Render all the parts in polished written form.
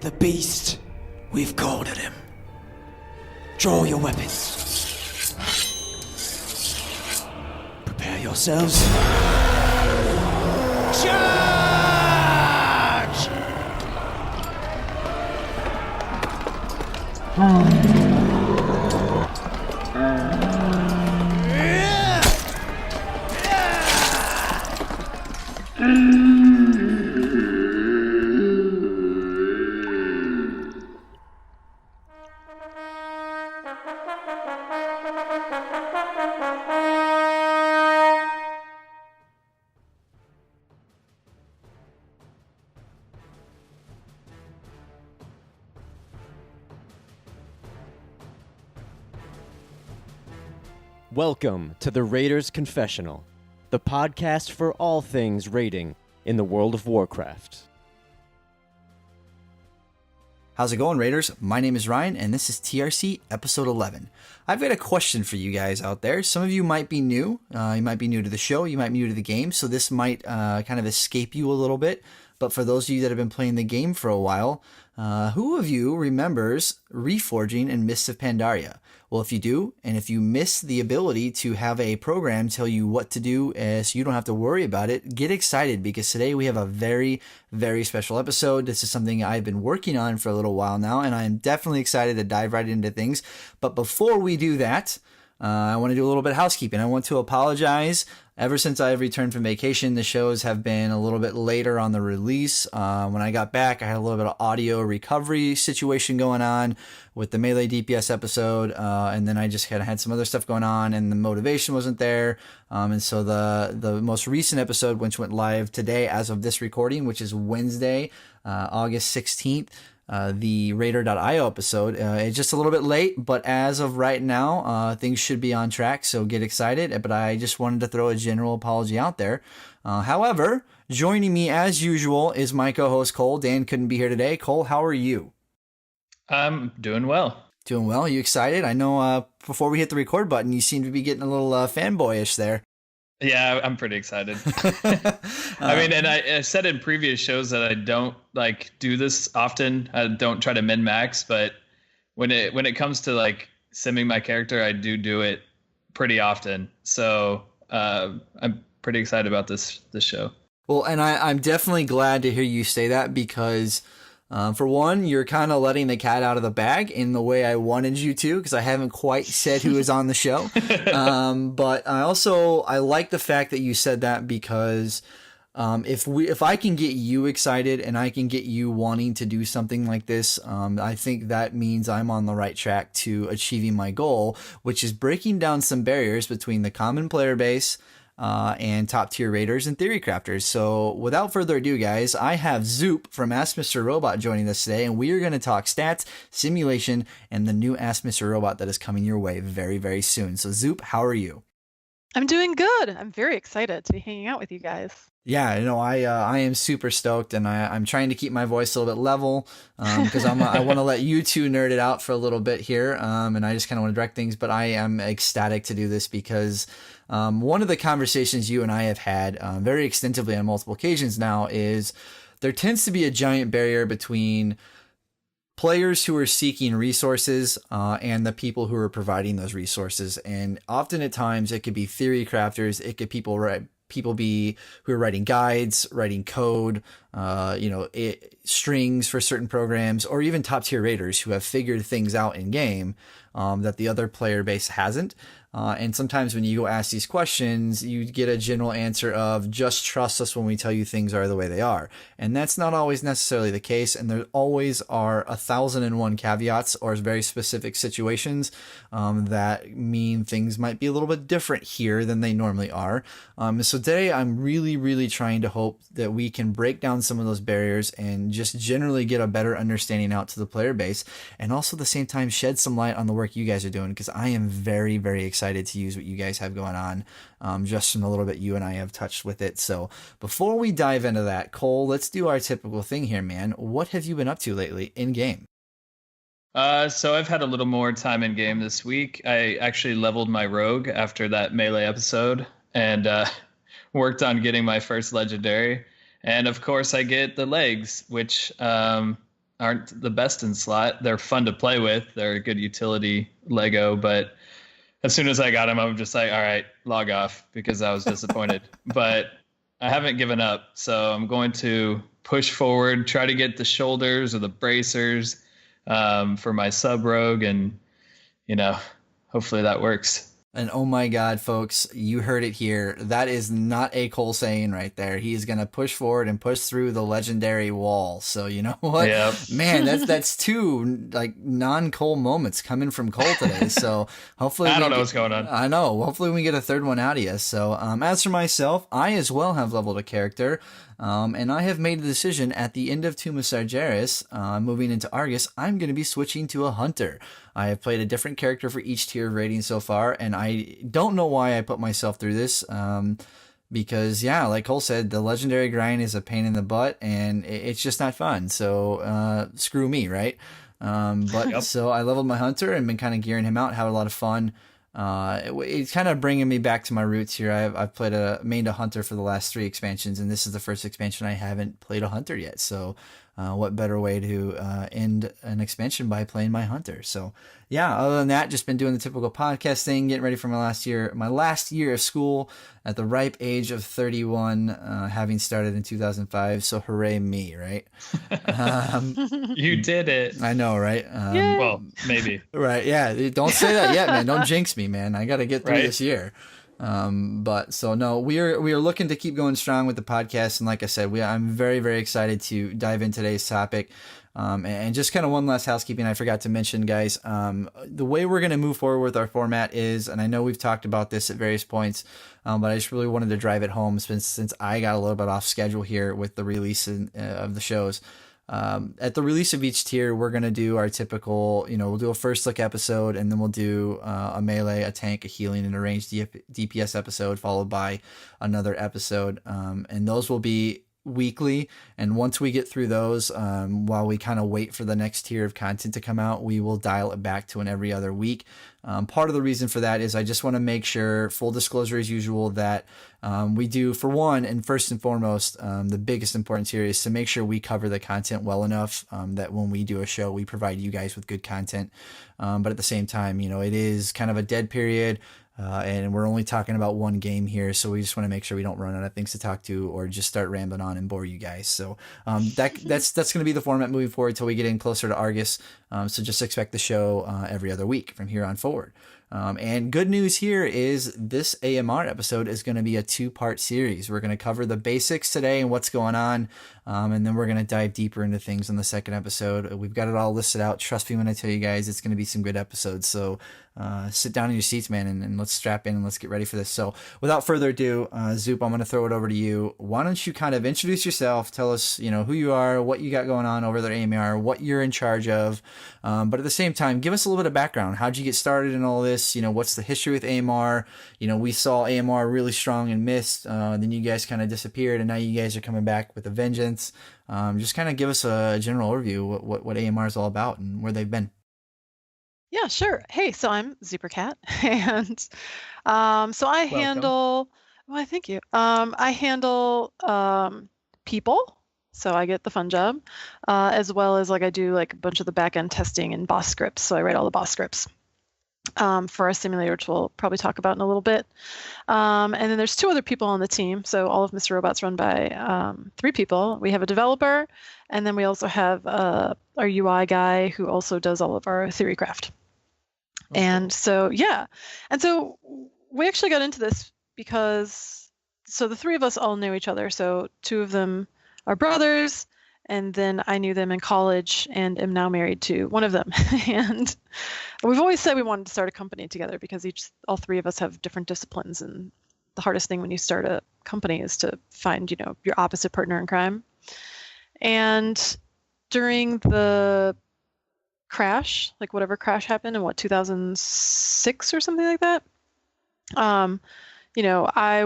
the beast, we've cornered him. Draw your weapons. Prepare yourselves. Charge! Welcome to the Raiders Confessional, the podcast for all things raiding in the world of Warcraft. How's it going, Raiders? My name is Ryan, and this is TRC Episode 11. I've got a question for you guys out there. Some of you might be new. You might be new to the show. You might be new to the game, so this might kind of escape you a little bit. But for those of you that have been playing the game for a while, who of you remembers Reforging in Mists of Pandaria? Well, if you do, and if you miss the ability to have a program tell you what to do so you don't have to worry about it, get excited because today we have a very, very special episode. This is something I've been working on for a little while now, and I'm definitely excited to dive right into things. But before we do that, I want to do a little bit of housekeeping. I want to apologize. Ever since I've returned from vacation, the shows have been a little bit later on the release. When I got back, I had a little bit of audio recovery situation going on with the Melee DPS episode, and then I just kind of had some other stuff going on, and the motivation wasn't there. And so the most recent episode, which went live today as of this recording, which is Wednesday, August 16th, the Raider.io episode. It's just a little bit late, but as of right now, things should be on track, so get excited. But I just wanted to throw a general apology out there. However, joining me as usual is my co-host Cole. Dan couldn't be here today. Cole, how are you? I'm doing well. Doing well? You excited? I know before we hit the record button, you seem to be getting a little fanboyish there. Yeah, I'm pretty excited. I mean, and I said in previous shows that I don't do this often. I don't try to min-max, but when it comes to simming my character, I do it pretty often. So I'm pretty excited about this show. Well, and I'm definitely glad to hear you say that because for one, you're kind of letting the cat out of the bag in the way I wanted you to, because I haven't quite said who is on the show. But I like the fact that you said that because if I can get you excited and I can get you wanting to do something like this, I think that means I'm on the right track to achieving my goal, which is breaking down some barriers between the common player base and top tier raiders and theory crafters. So without further ado, guys, I have Zoop from AskMrRobot joining us today, and we are going to talk stats, simulation, and the new AskMrRobot that is coming your way very, very soon. So Zoop, how are you? I'm doing good. I'm very excited to be hanging out with you guys. Yeah, I am super stoked, and I'm trying to keep my voice a little bit level because I want to let you two nerd it out for a little bit here, and I just kind of want to direct things, but I am ecstatic to do this because one of the conversations you and I have had very extensively on multiple occasions now is there tends to be a giant barrier between players who are seeking resources and the people who are providing those resources. And often at times it could be theory crafters, it could people be who are writing guides, writing code, strings for certain programs, or even top tier raiders who have figured things out in game that the other player base hasn't. And sometimes when you go ask these questions, you get a general answer of just trust us when we tell you things are the way they are. And that's not always necessarily the case. And there always are 1,001 caveats or very specific situations that mean things might be a little bit different here than they normally are. So today I'm really, really trying to hope that we can break down some of those barriers and just generally get a better understanding out to the player base, and also at the same time shed some light on the work you guys are doing, because I am very, very excited to use what you guys have going on, just from the little bit you and I have touched with it. So before we dive into that, Cole, let's do our typical thing here, man. What have you been up to lately in game? So I've had a little more time in game this week. I actually leveled my rogue after that melee episode and worked on getting my first legendary. And of course I get the legs, which aren't the best in slot. They're fun to play with. They're a good utility Lego, but as soon as I got them, I'm just like, all right, log off, because I was disappointed. But I haven't given up, so I'm going to push forward, try to get the shoulders or the bracers for my sub rogue, and hopefully that works. And oh my God, folks, you heard it here. That is not a Cole saying right there. He's going to push forward and push through the legendary wall. So you know what? Yep. Man, that's two like non-Cole moments coming from Cole today. So hopefully I don't know what's going on. I know. Hopefully we get a third one out of you. So as for myself, I as well have leveled a character. And I have made a decision at the end of Tomb of Sargeras, moving into Argus, I'm going to be switching to a hunter. I have played a different character for each tier of rating so far, and I don't know why I put myself through this. Because yeah, like Cole said, the legendary grind is a pain in the butt, and it's just not fun. So screw me, right? But so I leveled my hunter and been kind of gearing him out, had a lot of fun. It's kind of bringing me back to my roots here. I've mained a hunter for the last 3 expansions, and this is the first expansion I haven't played a hunter yet. So what better way to end an expansion by playing my hunter? So yeah, other than that, just been doing the typical podcast thing, getting ready for my last year of school at the ripe age of 31, having started in 2005. So hooray me, right? You did it. I know, right? Well, maybe. Right. Yeah. Don't say that yet, man. Don't jinx me, man. I got to get through Right. this year. But so no, we are looking to keep going strong with the podcast. And like I said, I'm very, very excited to dive into today's topic. And just kind of one last housekeeping I forgot to mention, guys. The way we're going to move forward with our format is, and I know we've talked about this at various points, but I just really wanted to drive it home since I got a little bit off schedule here with the release of the shows. At the release of each tier, we're going to do our typical, we'll do a first look episode, and then we'll do a melee, a tank, a healing, and a ranged DPS episode, followed by another episode. And those will be weekly, and once we get through those, while we kind of wait for the next tier of content to come out, we will dial it back to an every other week. Part of the reason for that is I just want to make sure, full disclosure as usual, that we do, for one, and first and foremost, the biggest importance here is to make sure we cover the content well enough that when we do a show, we provide you guys with good content. But at the same time, it is kind of a dead period. And we're only talking about one game here, so we just want to make sure we don't run out of things to talk to or just start rambling on and bore you guys. So that's going to be the format moving forward until we get in closer to Argus. So just expect the show every other week from here on forward. And good news here is this AMR episode is going to be a 2-part series. We're going to cover the basics today and what's going on, and then we're going to dive deeper into things in the second episode. We've got it all listed out. Trust me when I tell you guys, it's going to be some good episodes. So sit down in your seats, man, and let's strap in and let's get ready for this. So without further ado, Zoop, I'm going to throw it over to you. Why don't you kind of introduce yourself, tell us, who you are, what you got going on over there at AMR, what you're in charge of, but at the same time, give us a little bit of background. How'd you get started in all this? What's the history with AMR? We saw AMR really strong in Mist, then you guys kind of disappeared, and now you guys are coming back with a vengeance. Just kind of give us a general overview what AMR is all about and where they've been. Yeah, sure. Hey, so I'm Zupercat, and so I Welcome. handle. Well, thank you. I handle people, so I get the fun job, as well as I do a bunch of the back end testing and boss scripts. So I write all the boss scripts for our simulator, which we'll probably talk about in a little bit. And then there's 2 other people on the team. So all of Mr. Robot's run by 3 people. We have a developer, and then we also have our UI guy who also does all of our theorycraft. And so, yeah. And so we actually got into this because, so the 3 of us all knew each other. So 2 of them are brothers, and then I knew them in college and am now married to one of them. And we've always said we wanted to start a company together because all 3 of us have different disciplines. And the hardest thing when you start a company is to find, your opposite partner in crime. And during the crash, whatever crash happened in 2006 or something like that, I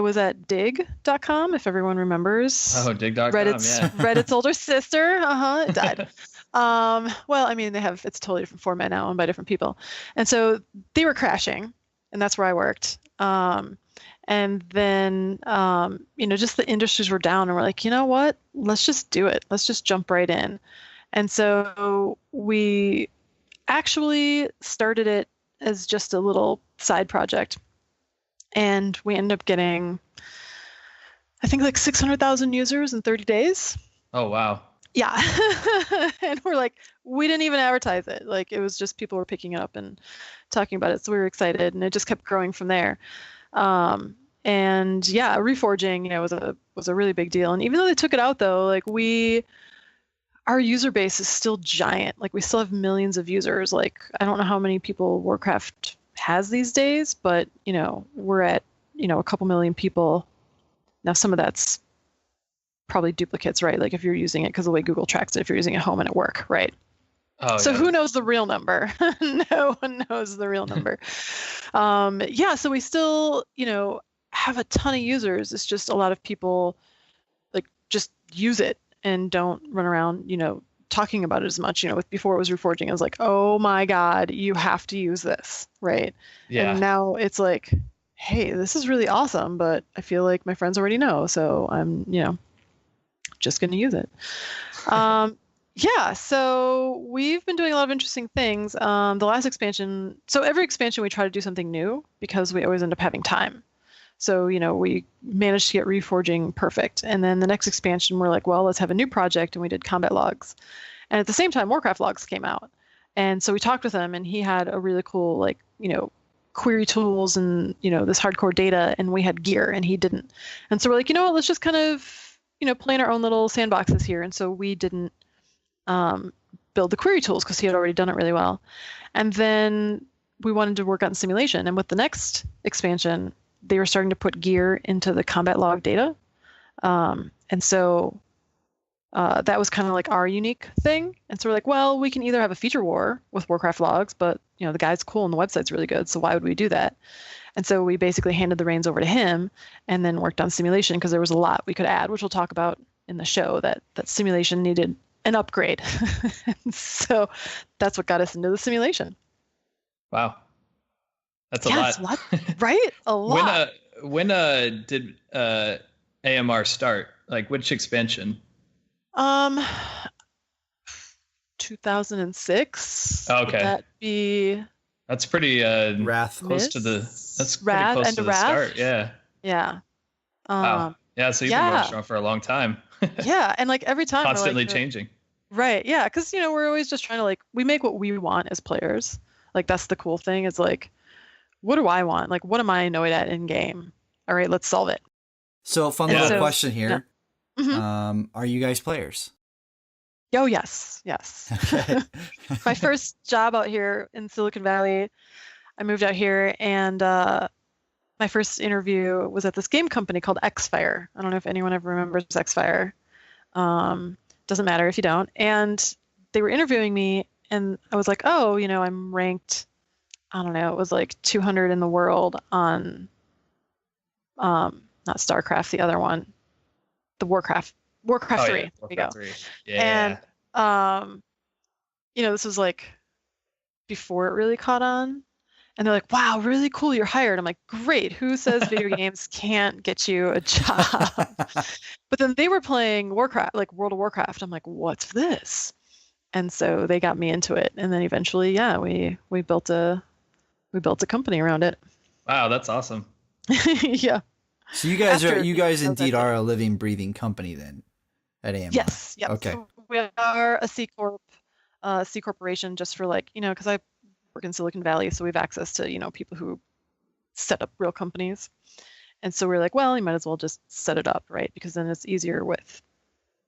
was at dig.com, if everyone remembers. Oh, dig.com, Reddit's older sister. It died. Well, I mean, it's a totally different format now owned by different people. And so they were crashing, and that's where I worked. And then, just the industries were down, and we're like, you know what? Let's just do it. Let's just jump right in. And so we actually started it as just a little side project. And we ended up getting, I think, like 600,000 users in 30 days. Oh, wow. Yeah. And we're like, we didn't even advertise it. Like, it was just people were picking it up and talking about it. So we were excited, and it just kept growing from there. And yeah, reforging, was a really big deal. And even though they took it out, though, like our user base is still giant. Like, we still have millions of users. Like, I don't know how many people Warcraft has these days, but we're at a couple million people now. Some of that's probably duplicates, right? Like, if you're using it because the way Google tracks it, if you're using it at home and at work, right? Oh, so yeah. Who knows the real number? No one knows the real number. Yeah, so we still have a ton of users. It's just a lot of people like just use it and don't run around talking about it as much. Before it was reforging, it was like, oh my God, you have to use this, right? Yeah. And now it's like, hey, this is really awesome, but I feel like my friends already know, so I'm just going to use it. Yeah, so we've been doing a lot of interesting things. The last expansion, so every expansion we try to do something new because we always end up having time. So, we managed to get reforging perfect. And then the next expansion, we're like, well, let's have a new project. And we did combat logs. And at the same time, Warcraft logs came out. And so we talked with him, and he had a really cool, query tools and, this hardcore data, and we had gear and he didn't. And so we're like, let's just kind of, play in our own little sandboxes here. And so we didn't build the query tools because he had already done it really well. And then we wanted to work on simulation. And with the next expansion, they were starting to put gear into the combat log data. And so that was kind of like our unique thing. And so we're like, well, we can either have a feature war with Warcraft logs, but the guy's cool and the website's really good, so why would we do that? And so we basically handed the reins over to him and then worked on simulation because there was a lot we could add, which we'll talk about in the show, that simulation needed an upgrade. So that's what got us into the simulation. Wow. That's a yeah, lot. It's a lot, right? A lot. When did AMR start? Like, which expansion? 2006. Oh, okay. Would that be? That's pretty Wrath. close to the. That's pretty Wrath close and to the Wrath? start. Yeah. Yeah. Wow. Yeah. So you've been working on it for a long time. Yeah, and like every time Constantly we're like, changing. Right. Yeah, because we're always just trying to we make what we want as players. Like, that's the cool thing. It's like, what do I want? Like, what am I annoyed at in game? All right, let's solve it. So, fun And little so- question here. Yeah. Mhm. Are you guys players? Oh, yes. Okay. My first job out here in Silicon Valley, I moved out here, and my first interview was at this game company called Xfire. I don't know if anyone ever remembers Xfire. Doesn't matter if you don't. And they were interviewing me, and I was like, oh, I'm ranked, I don't know, it was like 200 in the world on, not StarCraft, the other one, the Warcraft 3. Yeah. There you go. Warcraft 3. Yeah. And this was like before it really caught on. And they're like, wow, really cool, you're hired. I'm like, great, who says video games can't get you a job? But then they were playing Warcraft, like World of Warcraft. I'm like, what's this? And so they got me into it. And then eventually, yeah, we built a company around it. Wow, that's awesome. Yeah. So you guys After- indeed are a living, breathing company then at AMR. Yes. Yep. Okay. So we are a C corporation, just for because I work in Silicon Valley, so we have access to, people who set up real companies. And so we're like, well, you might as well just set it up, right? Because then it's easier with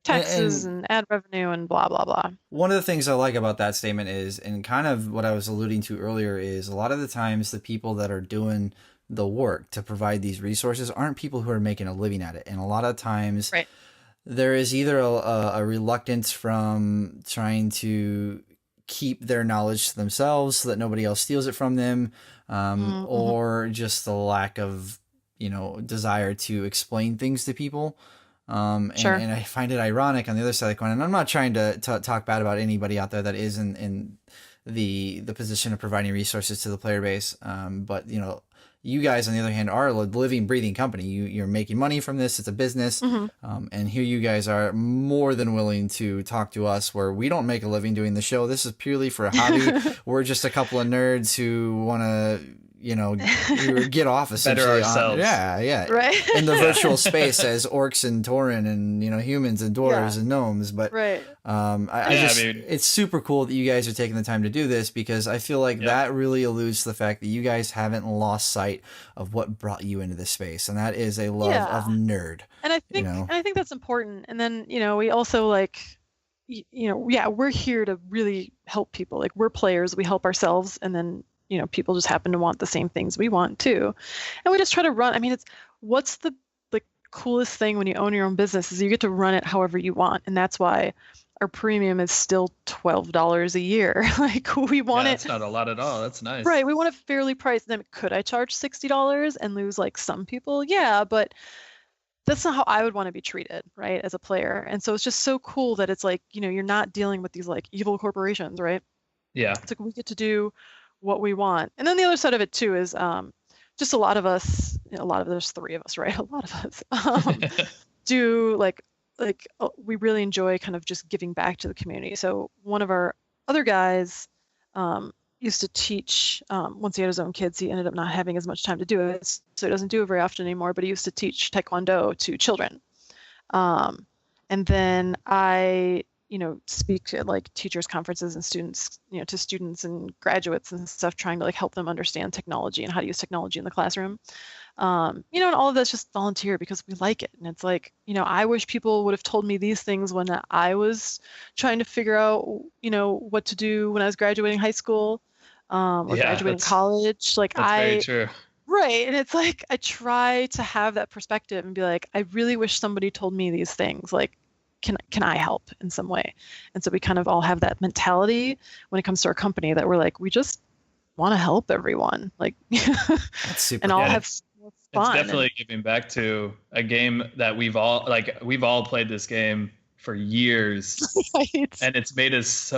taxes and ad revenue and blah, blah, blah. One of the things I like about that statement is, and kind of what I was alluding to earlier, is a lot of the times the people that are doing the work to provide these resources aren't people who are making a living at it. And a lot of times there is either a reluctance from trying to keep their knowledge to themselves so that nobody else steals it from them, or just the lack of, desire to explain things to people. And I find it ironic on the other side of the coin, and I'm not trying to talk bad about anybody out there that is in the position of providing resources to the player base. But you know, you guys on the other hand are a living, breathing company. You're making money from this. It's a business, and here you guys are more than willing to talk to us, where we don't make a living doing the show. This is purely for a hobby. We're just a couple of nerds who want to, you know, get off essentially. Better ourselves. Yeah. Right. In the virtual space as orcs and Tauren and, you know, humans and dwarves and gnomes. But right. it's super cool that you guys are taking the time to do this, because I feel like that really alludes to the fact that you guys haven't lost sight of what brought you into this space, and that is a love of nerd. And I think that's important. And then, you know, we also like, you know, we're here to really help people. Like, we're players, we help ourselves, and then, you know, people just happen to want the same things we want too. And we just try to run. I mean, what's the coolest thing when you own your own business is you get to run it however you want. And that's why our premium is still $12 a year. Like, we want it. That's not a lot at all. That's nice. Right. We want it fairly priced. Then could I charge $60 and lose like some people? Yeah, but that's not how I would want to be treated, right, as a player. And so it's just so cool that it's like, you know, you're not dealing with these like evil corporations, right? Yeah. It's like we get to do what we want. And then the other side of it too is just a lot of us, there's three of us, right? A lot of us do we really enjoy kind of just giving back to the community. So one of our other guys used to teach, once he had his own kids, he ended up not having as much time to do it. So he doesn't do it very often anymore, but he used to teach Taekwondo to children. And then I, you know, speak at like teachers conferences and students, you know, to students and graduates and stuff, trying to like help them understand technology and how to use technology in the classroom. You know, and all of that's just volunteer because we like it. And it's like, you know, I wish people would have told me these things when I was trying to figure out, you know, what to do when I was graduating high school, or graduating college. Like, that's very true. Right. And it's like, I try to have that perspective and be like, I really wish somebody told me these things. Like, can I help in some way? And so we kind of all have that mentality when it comes to our company, that we're like, we just want to help everyone. Like, that's super and all have fun. It's definitely giving back to a game that we've all played this game for years. Right. And it's made us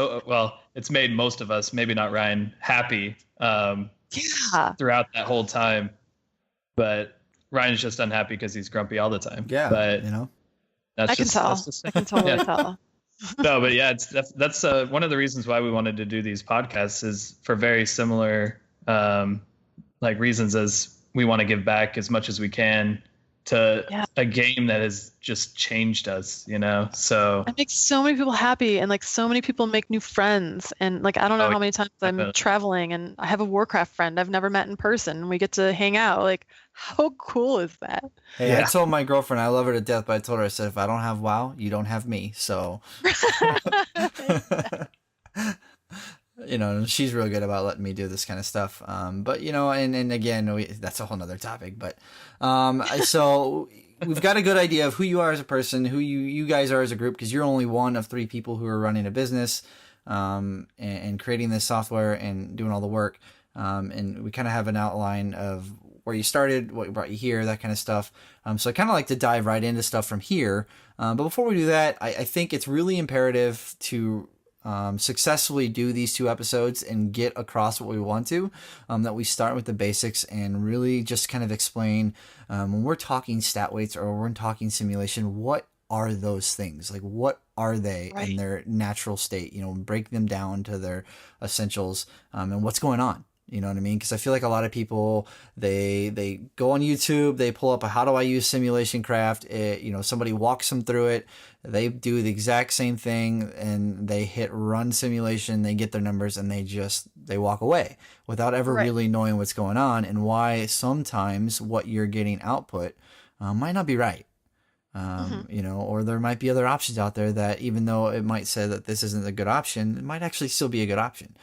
it's made most of us, maybe not Ryan, happy throughout that whole time. But Ryan's just unhappy because he's grumpy all the time. Yeah. But you know, I can tell. I can totally tell. No, but yeah, that's one of the reasons why we wanted to do these podcasts, is for very similar reasons, as we want to give back as much as we can to a game that has just changed us, you know. So it makes so many people happy, and like so many people make new friends. And like, I don't know how many times I'm traveling and I have a Warcraft friend I've never met in person, and we get to hang out. Like, how cool is that? Hey, I told my girlfriend I love her to death, but I told her, I said, if I don't have WoW, you don't have me. So you know, she's real good about letting me do this kind of stuff. But you know, and again, that's a whole nother topic. But so we've got a good idea of who you are as a person, who you guys are as a group, because you're only one of three people who are running a business, and creating this software and doing all the work. And we kind of have an outline of where you started, what brought you here, that kind of stuff. So I kind of like to dive right into stuff from here. But before we do that, I think it's really imperative to successfully do these two episodes and get across what we want to, that we start with the basics and really just kind of explain, when we're talking stat weights or when we're talking simulation, what are those things? Like, what are they in their natural state? You know, break them down to their essentials, and what's going on. You know what I mean? Because I feel like a lot of people, they go on YouTube, they pull up a how do I use simulation craft. You know, somebody walks them through it. They do the exact same thing and they hit run simulation. They get their numbers and they walk away without ever really knowing what's going on and why sometimes what you're getting output might not be right. You know, or there might be other options out there that, even though it might say that this isn't a good option, it might actually still be a good option.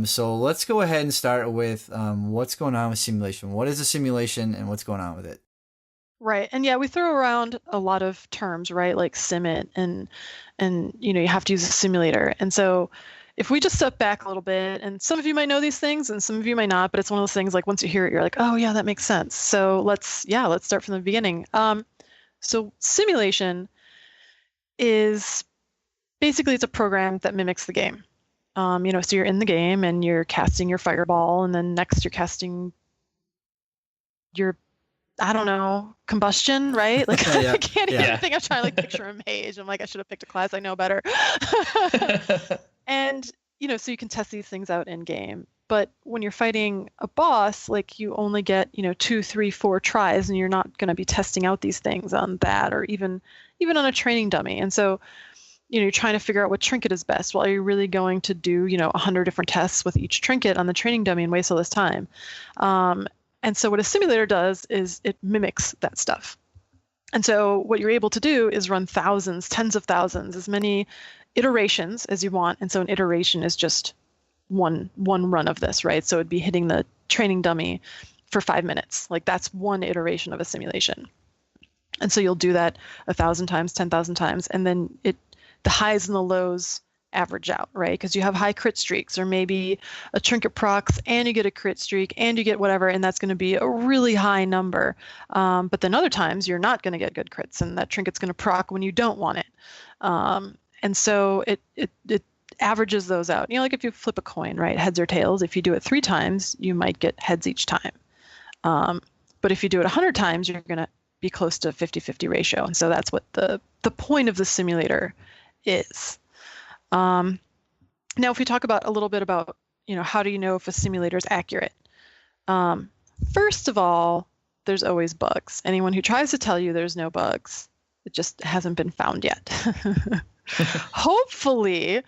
So let's go ahead and start with what's going on with simulation. What is a simulation and what's going on with it? Right. And yeah, we throw around a lot of terms, right? Like simit and you know, you have to use a simulator. And so if we just step back a little bit, and some of you might know these things and some of you might not, but it's one of those things like once you hear it, you're like, oh yeah, that makes sense. So let's start from the beginning. So simulation is basically, it's a program that mimics the game. So you're in the game and you're casting your fireball, and then next you're casting your, I don't know, combustion, right? Like Yeah. I can't even Yeah. think. I'm trying to like picture a mage. I'm like, I should have picked a class I know better. And so you can test these things out in game. But when you're fighting a boss, like you only get 2, 3, 4 tries, and you're not going to be testing out these things on that, or even on a training dummy. And so you're trying to figure out what trinket is best. Well, are you really going to do 100 different tests with each trinket on the training dummy and waste all this time? And so what a simulator does is it mimics that stuff. And so what you're able to do is run thousands, tens of thousands, as many iterations as you want. And so an iteration is just one run of this, right? So it'd be hitting the training dummy for 5 minutes. Like that's one iteration of a simulation. And so you'll do that 1,000 times, 10,000 times, and then the highs and the lows average out, right? Because you have high crit streaks, or maybe a trinket procs and you get a crit streak and you get whatever, and that's going to be a really high number. But then other times you're not going to get good crits, and that trinket's going to proc when you don't want it. And so it averages those out. Like if you flip a coin, right, heads or tails, if you do it 3 times, you might get heads each time. But if you do it 100 times, you're going to be close to 50-50 ratio. And so that's what the point of the simulator is. Now, if we talk a little bit about, how do you know if a simulator is accurate? First of all, there's always bugs. Anyone who tries to tell you there's no bugs, it just hasn't been found yet. Hopefully,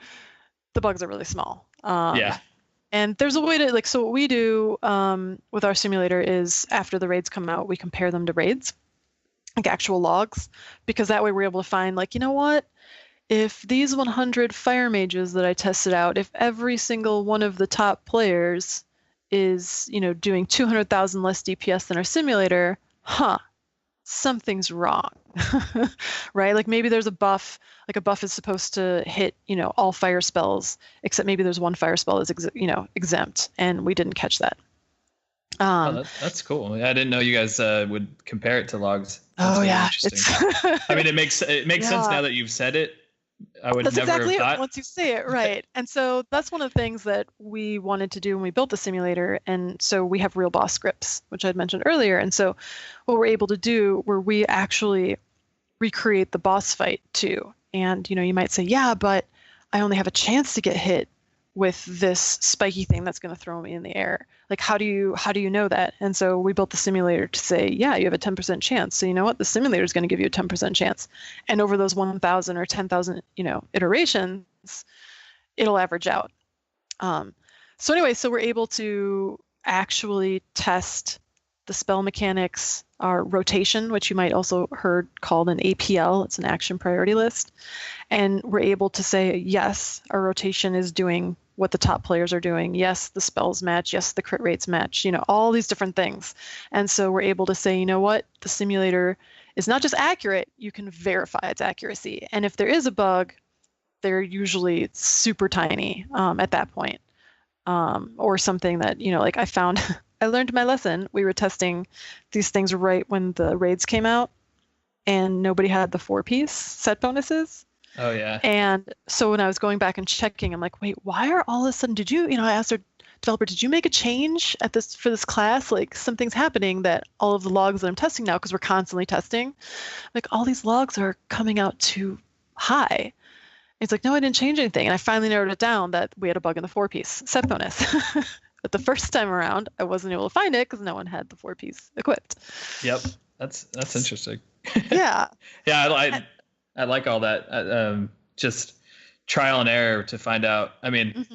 the bugs are really small. Yeah. And there's a way to, so what we do with our simulator is after the raids come out, we compare them to raids, like actual logs, because that way we're able to find, what? If these 100 fire mages that I tested out, if every single one of the top players is, doing 200,000 less DPS than our simulator, something's wrong, right? Like maybe there's a buff, like a buff is supposed to hit, all fire spells, except maybe there's one fire spell that's, exempt, and we didn't catch that. That's cool. I didn't know you guys would compare it to logs. That's yeah. interesting. I mean, it makes sense now that you've said it. I would That's never exactly have thought. it once you say it, right? And so that's one of the things that we wanted to do when we built the simulator. And so we have real boss scripts, which I'd mentioned earlier. And so what we're able to do, where we actually recreate the boss fight too. And you might say, yeah, but I only have a chance to get hit with this spiky thing that's going to throw me in the air. Like, how do you know that? And so we built the simulator to say, yeah, you have a 10% chance. So you know what? The simulator is going to give you a 10% chance. And over those 1,000 or 10,000, iterations, it'll average out. So anyway, so we're able to actually test the spell mechanics, our rotation, which you might also heard called an APL. It's an action priority list. And we're able to say, yes, our rotation is doing what the top players are doing. Yes, the spells match. Yes, the crit rates match, all these different things. And so we're able to say, you know what, the simulator is not just accurate, you can verify its accuracy. And if there is a bug, they're usually super tiny at that point. Or something that, like I found, I learned my lesson. We were testing these things right when the raids came out, and nobody had the 4-piece set bonuses. Oh yeah. And so when I was going back and checking, I'm like, wait, why are all of a sudden, did you, I asked our developer, did you make a change for this class? Like something's happening that all of the logs that I'm testing now, because we're constantly testing, like all these logs are coming out too high. It's like, no, I didn't change anything. And I finally narrowed it down that we had a bug in the 4-piece set bonus. But the first time around, I wasn't able to find it because no one had the 4-piece equipped. Yep. That's interesting. Yeah. Yeah. I like all that. Just trial and error to find out. I mean,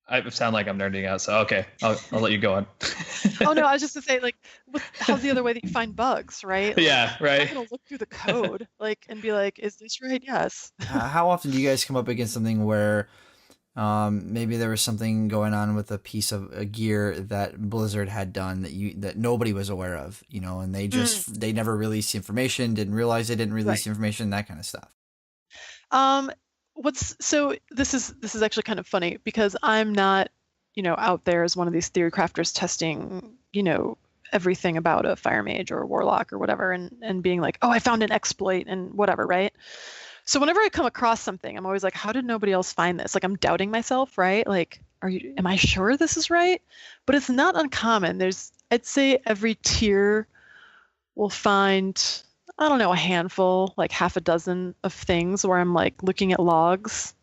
I sound like I'm nerding out, so okay, I'll let you go on. Oh no, I was just gonna say, like, how's the other way that you find bugs, right? Like, Yeah, right. I'm gonna look through the code, and be like, is this right? Yes. How often do you guys come up against something where maybe there was something going on with a piece of a gear that Blizzard had done that nobody was aware of, and they never released the information, didn't realize they didn't release the information, that kind of stuff. This is actually kind of funny because I'm not, out there as one of these theory crafters testing, everything about a fire mage or a warlock or whatever, and being like, oh, I found an exploit and whatever, right? So whenever I come across something, I'm always like, how did nobody else find this? Like I'm doubting myself, right? Like, am I sure this is right? But it's not uncommon. I'd say every tier will find, I don't know, a handful, like half a dozen of things where I'm like looking at logs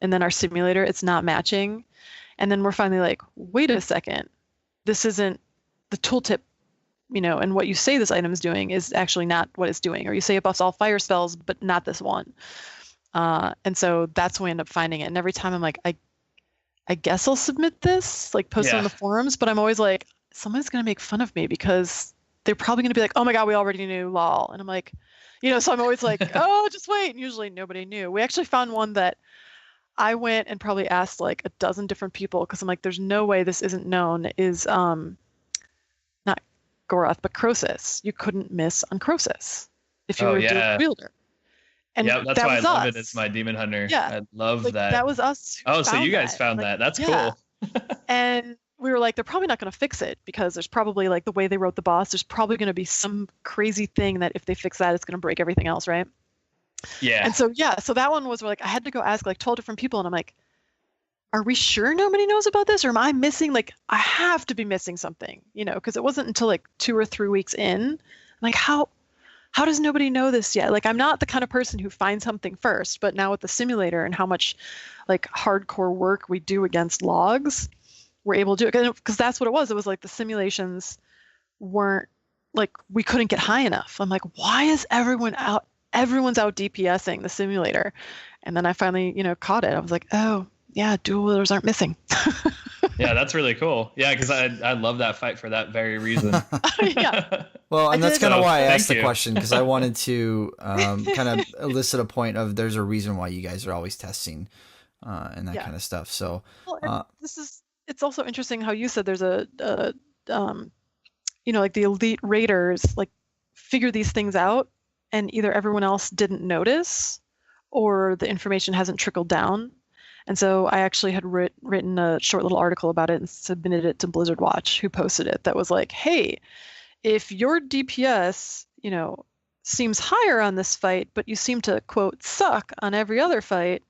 and then our simulator, it's not matching. And then we're finally like, wait a second, this isn't the tooltip, and what you say this item is doing is actually not what it's doing. Or you say it buffs all fire spells, but not this one. And so that's when we end up finding it. And every time I'm like, I guess I'll submit this, like post it on the forums, but I'm always like, someone's going to make fun of me because they're probably going to be like, oh my God, we already knew lol. And I'm like, so I'm always like, oh, just wait. And usually nobody knew. We actually found one that I went and probably asked like a dozen different people because I'm like, there's no way this isn't known, is not Goroth, but Croesus. You couldn't miss on Croesus if you were a dual wielder. And that's why I love it as my demon hunter. Yeah. I love that. That was us. Oh, so you guys found that. That's cool. And we were like, they're probably not going to fix it because there's probably like the way they wrote the boss, there's probably going to be some crazy thing that if they fix that, it's going to break everything else, right? Yeah. And so, so that one was like, I had to go ask like 12 different people. And I'm like, are we sure nobody knows about this? Or am I missing? Like, I have to be missing something, because it wasn't until like 2 or 3 weeks in. I'm like, how does nobody know this yet? Like, I'm not the kind of person who finds something first, but now with the simulator and how much like hardcore work we do against logs, we're able to do it because that's what it was. It was like the simulations weren't like, we couldn't get high enough. I'm like, why is everyone's out DPSing the simulator? And then I finally, caught it. I was like, oh yeah, dual wielders aren't missing. Yeah, that's really cool. Yeah, because I love that fight for that very reason. Yeah. Well, and that's kind of why I asked the question, because I wanted to kind of elicit a point of there's a reason why you guys are always testing and that kind of stuff. So it's also interesting how you said there's like the elite raiders like figure these things out and either everyone else didn't notice or the information hasn't trickled down. And so I actually had written a short little article about it and submitted it to Blizzard Watch, who posted it, that was like, hey, if your DPS, seems higher on this fight, but you seem to, quote, suck on every other fight,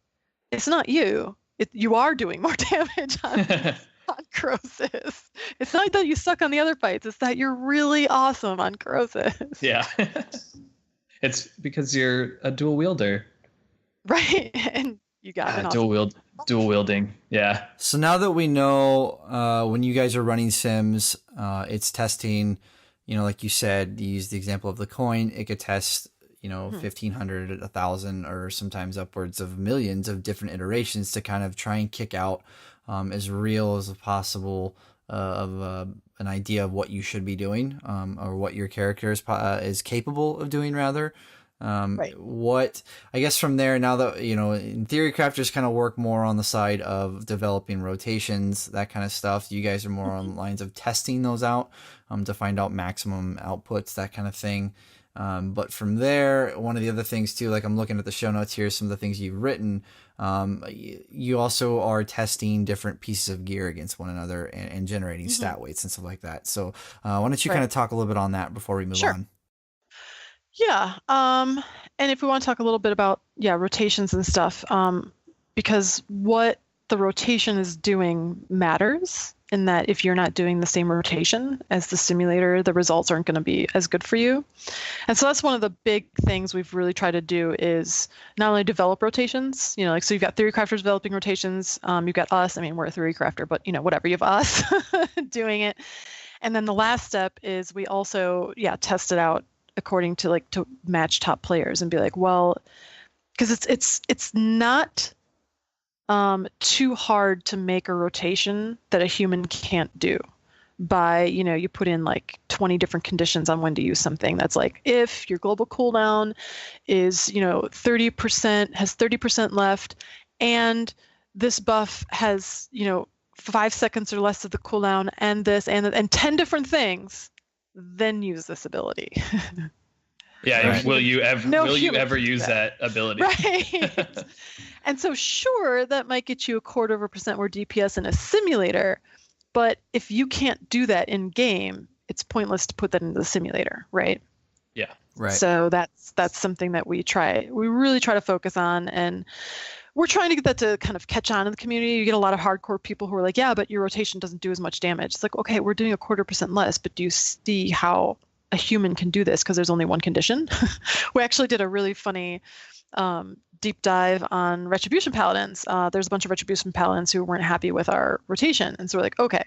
it's not you. You are doing more damage on Croesus. It's not that you suck on the other fights. It's that you're really awesome on Croesus. Yeah. It's because you're a dual wielder. Right. And you got it. Dual wielding. Yeah. So now that we know when you guys are running sims, it's testing, like you said, you used the example of the coin. It could test, 1,500, 1,000, or sometimes upwards of millions of different iterations to kind of try and kick out as real as possible of an idea of what you should be doing or what your character is capable of doing, rather. Right. What, I guess from there, now that, in theory, crafters kind of work more on the side of developing rotations, that kind of stuff. You guys are more on lines of testing those out to find out maximum outputs, that kind of thing. But from there, one of the other things too, like I'm looking at the show notes here, some of the things you've written, you also are testing different pieces of gear against one another and generating stat weights and stuff like that. So why don't you kind of talk a little bit on that before we move on? Yeah. And if we want to talk a little bit about, rotations and stuff, because what the rotation is doing matters in that if you're not doing the same rotation as the simulator, the results aren't going to be as good for you. And so that's one of the big things we've really tried to do is not only develop rotations, so you've got theory crafters developing rotations. You've got us, we're a theory crafter, but whatever, you have us doing it. And then the last step is we also, test it out according to to match top players and be like, well, because it's not too hard to make a rotation that a human can't do by, you put in like 20 different conditions on when to use something. That's like, if your global cooldown is, 30%, has 30% left, and this buff has, 5 seconds or less of the cooldown and this and 10 different things, then use this ability. Yeah. Right. Will you ever use that ability? Right. And so sure, that might get you 0.25% more DPS in a simulator, but if you can't do that in game, it's pointless to put that into the simulator, right? Yeah. Right. So that's something that we really try to focus on, and we're trying to get that to kind of catch on in the community. You get a lot of hardcore people who are like, yeah, but your rotation doesn't do as much damage. It's like, okay, we're doing 0.25% less, but do you see how a human can do this because there's only one condition? We actually did a really funny deep dive on Retribution Paladins. There's a bunch of Retribution Paladins who weren't happy with our rotation. And so we're like, okay.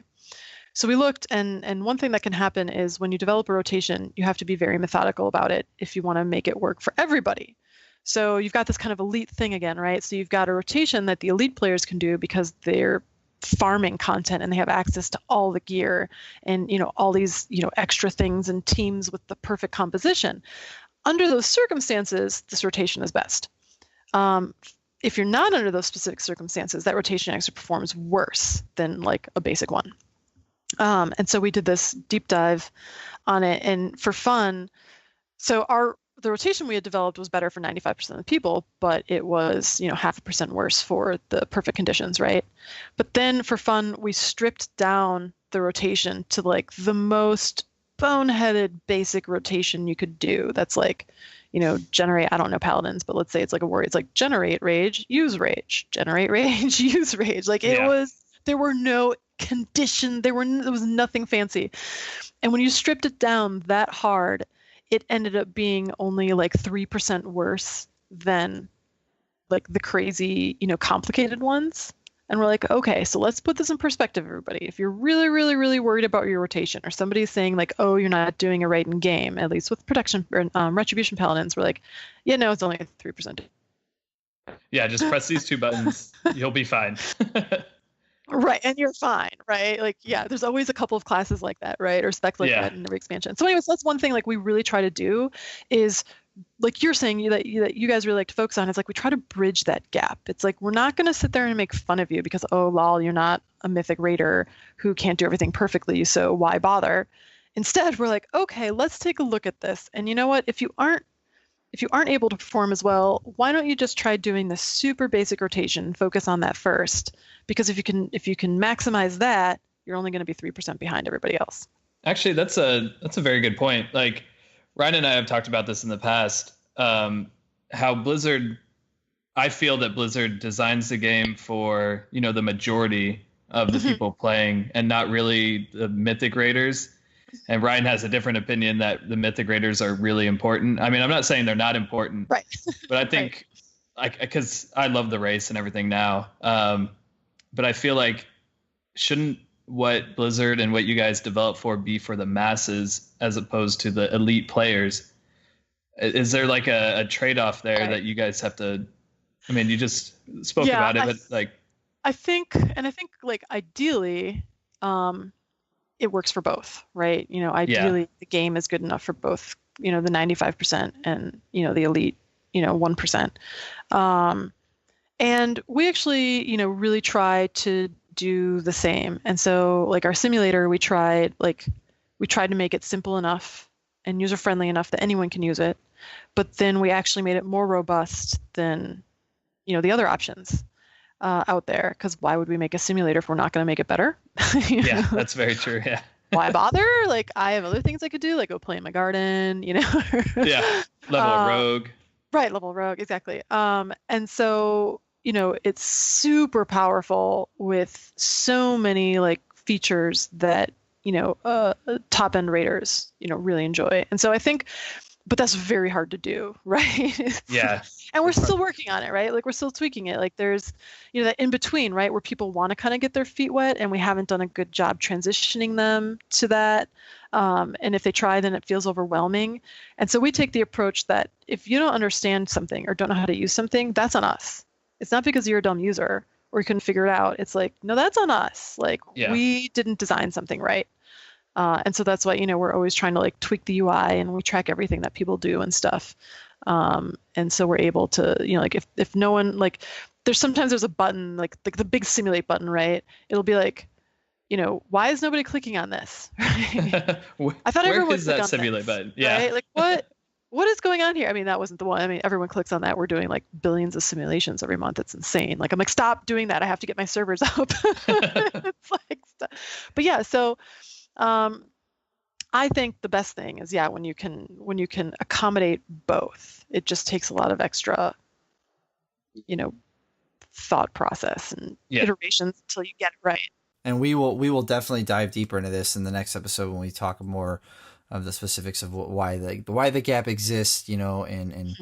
So we looked, and one thing that can happen is when you develop a rotation, you have to be very methodical about it if you want to make it work for everybody. So you've got this kind of elite thing again, right? So you've got a rotation that the elite players can do because they're farming content and they have access to all the gear and, all these, extra things and teams with the perfect composition. Under those circumstances, this rotation is best. If you're not under those specific circumstances, that rotation actually performs worse than like a basic one. And so we did this deep dive on it, and for fun, so the rotation we had developed was better for 95% of the people, but it was 0.5% worse for the perfect conditions, right? But then for fun, we stripped down the rotation to like the most boneheaded basic rotation you could do. That's like, generate, I don't know Paladins, but let's say it's like a word. It's like generate rage, use rage, generate rage, use rage. Like there were no condition, there was nothing fancy. And when you stripped it down that hard, it ended up being only like 3% worse than like the crazy, complicated ones. And we're like, okay, so let's put this in perspective, everybody. If you're really, really, really worried about your rotation, or somebody's saying like, oh, you're not doing it right in game, at least with protection or Retribution Paladins, we're like, yeah, no, it's only 3%. Yeah, just press these 2 buttons. You'll be fine. Right, and you're fine, right? Like, yeah, there's always a couple of classes like that, right? Or spec like that in every expansion. So anyways, that's one thing like we really try to do is, like you're saying that you guys really like to focus on, is like we try to bridge that gap. It's like we're not going to sit there and make fun of you because, oh, lol, you're not a mythic raider who can't do everything perfectly, so why bother? Instead, we're like, okay, let's take a look at this. And you know what? If you aren't able to perform as well, why don't you just try doing the super basic rotation, focus on that first? Because if you can maximize that, you're only going to be 3% behind everybody else. Actually, that's a very good point. Like Ryan and I have talked about this in the past, how Blizzard, I feel that Blizzard designs the game for, the majority of the people playing and not really the mythic raiders. And Ryan has a different opinion that the mythic raiders are really important. I mean, I'm not saying they're not important, right? But I think, because I love the race and everything now, but I feel like shouldn't what Blizzard and what you guys develop for be for the masses as opposed to the elite players? Is there like a trade-off there that you guys have to? I mean, you just spoke about it, but like, I think like ideally, it works for both, right? Ideally the game is good enough for both, the 95% and, the elite, 1%. And we actually, really try to do the same. And so like our simulator, we tried to make it simple enough and user-friendly enough that anyone can use it. But then we actually made it more robust than, the other options out there. Because why would we make a simulator if we're not going to make it better? Yeah, that's very true. Yeah. Why bother? Like I have other things I could do, like go play in my garden, Yeah. Level rogue. Right, level rogue, exactly. And so, it's super powerful with so many like features that, top end raiders, really enjoy. And so I think, but that's very hard to do, right? Yeah. And we're still working on it, right? Like we're still tweaking it. Like there's, that in between, right? Where people want to kind of get their feet wet and we haven't done a good job transitioning them to that. And if they try, then it feels overwhelming. And so we take the approach that if you don't understand something or don't know how to use something, that's on us. It's not because you're a dumb user or you couldn't figure it out. It's like, no, that's on us. Like we didn't design something right. And so that's why, we're always trying to like tweak the UI and we track everything that people do and stuff. And so we're able to, like if no one, like there's a button, like the big simulate button, right? It'll be like, why is nobody clicking on this? Right? I thought everyone would click on that simulate button. Yeah. Right? Like what is going on here? I mean, that wasn't the one. I mean, everyone clicks on that. We're doing like billions of simulations every month. It's insane. Like I'm like, stop doing that. I have to get my servers up. It's like, but yeah, so I think the best thing is, yeah, when you can accommodate both. It just takes a lot of extra, thought process and iterations until you get it right. And we will definitely dive deeper into this in the next episode when we talk more of the specifics of why the gap exists, and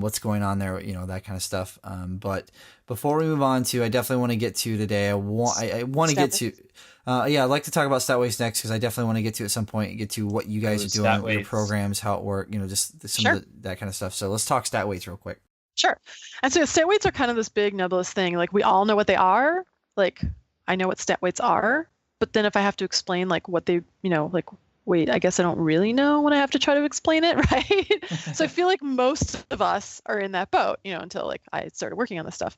what's going on there, that kind of stuff. But before we move on to, I definitely want to get to today. I want to get to, I'd like to talk about stat weights next, because I definitely want to get to at some point, get to what you guys are doing with your programs, how it works, just some of that kind of stuff. So let's talk stat weights real quick. Sure. And so stat weights are kind of this big nebulous thing. Like, we all know what they are. Like, I know what stat weights are, but then if I have to explain like what they, wait, I guess I don't really know when I have to try to explain it, right? So I feel like most of us are in that boat, until like I started working on this stuff.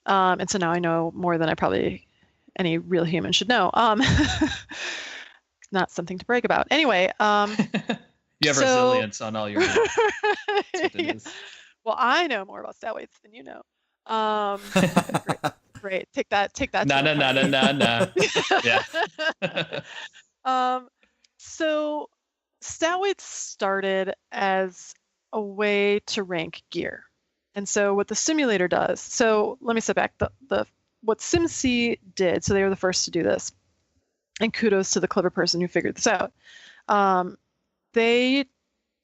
And so now I know more than I probably any real human should know. Not something to brag about. Anyway. You have resilience on all your Well, I know more about stat weights than you know. Great. Take that. No. Yeah. So stat weights started as a way to rank gear. And so what the simulator does, so let me step back. What SimC did, so they were the first to do this, and kudos to the clever person who figured this out. They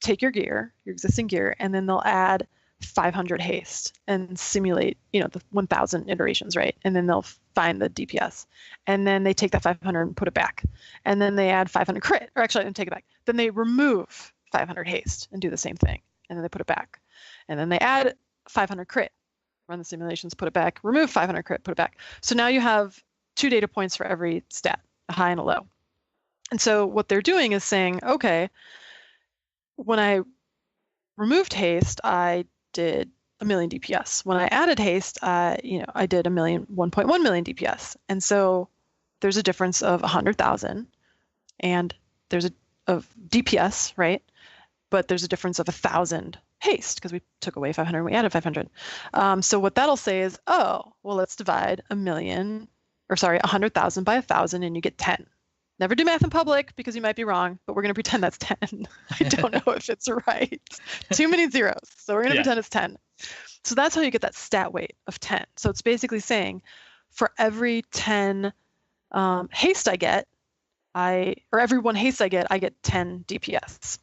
take your gear, your existing gear, and then they'll add 500 haste and simulate, the 1,000 iterations, right? And then they'll find the DPS. And then they take that 500 and put it back. And then they add 500 crit, or actually I didn't take it back. Then they remove 500 haste and do the same thing. And then they put it back. And then they add 500 crit, run the simulations, put it back, remove 500 crit, put it back. So now you have 2 data points for every stat, a high and a low. And so what they're doing is saying, okay, when I removed haste, I did 1 million DPS. When I added haste, I did 1.1 million DPS. And so there's a difference of 100,000, and there's of DPS, right? But there's a difference of 1,000 haste, because we took away 500 and we added 500. So what that'll say is, oh, well, let's divide 100,000 by 1,000, and you get 10. Never do math in public, because you might be wrong, but we're going to pretend that's 10. I don't know if it's right. Too many zeros. So we're going to pretend it's 10. So that's how you get that stat weight of 10. So it's basically saying, for every 10 haste I get, or every 1 haste I get 10 DPS.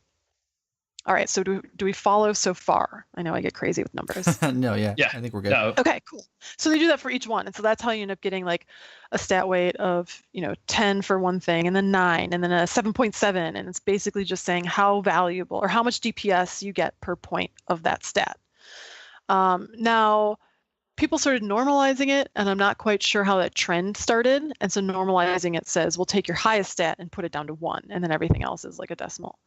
All right, so do we follow so far? I know I get crazy with numbers. No, yeah, I think we're good. No. Okay, cool. So they do that for each one. And so that's how you end up getting like a stat weight of, 10 for one thing, and then 9, and then a 7.7. And it's basically just saying how valuable or how much DPS you get per point of that stat. Now, people started normalizing it, and I'm not quite sure how that trend started. And so normalizing it says, we'll take your highest stat and put it down to 1, and then everything else is like a decimal.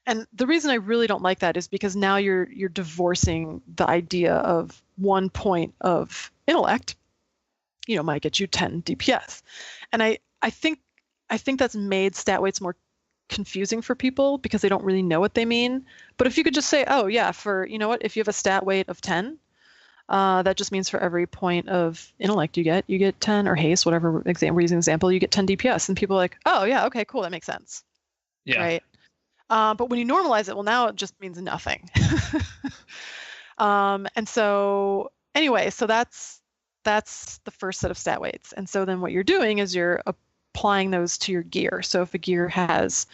And the reason I really don't like that is because now you're divorcing the idea of 1 point of intellect, might get you 10 DPS. And I think that's made stat weights more confusing for people, because they don't really know what they mean. But if you could just say, oh yeah, for, if you have a stat weight of 10, that just means for every point of intellect you get 10, or haste, whatever example, you get 10 DPS. And people are like, oh yeah, okay, cool, that makes sense. Yeah. Right. But when you normalize it, well, now it just means nothing. And so anyway, so that's the first set of stat weights. And so then what you're doing is you're applying those to your gear. So if a gear has,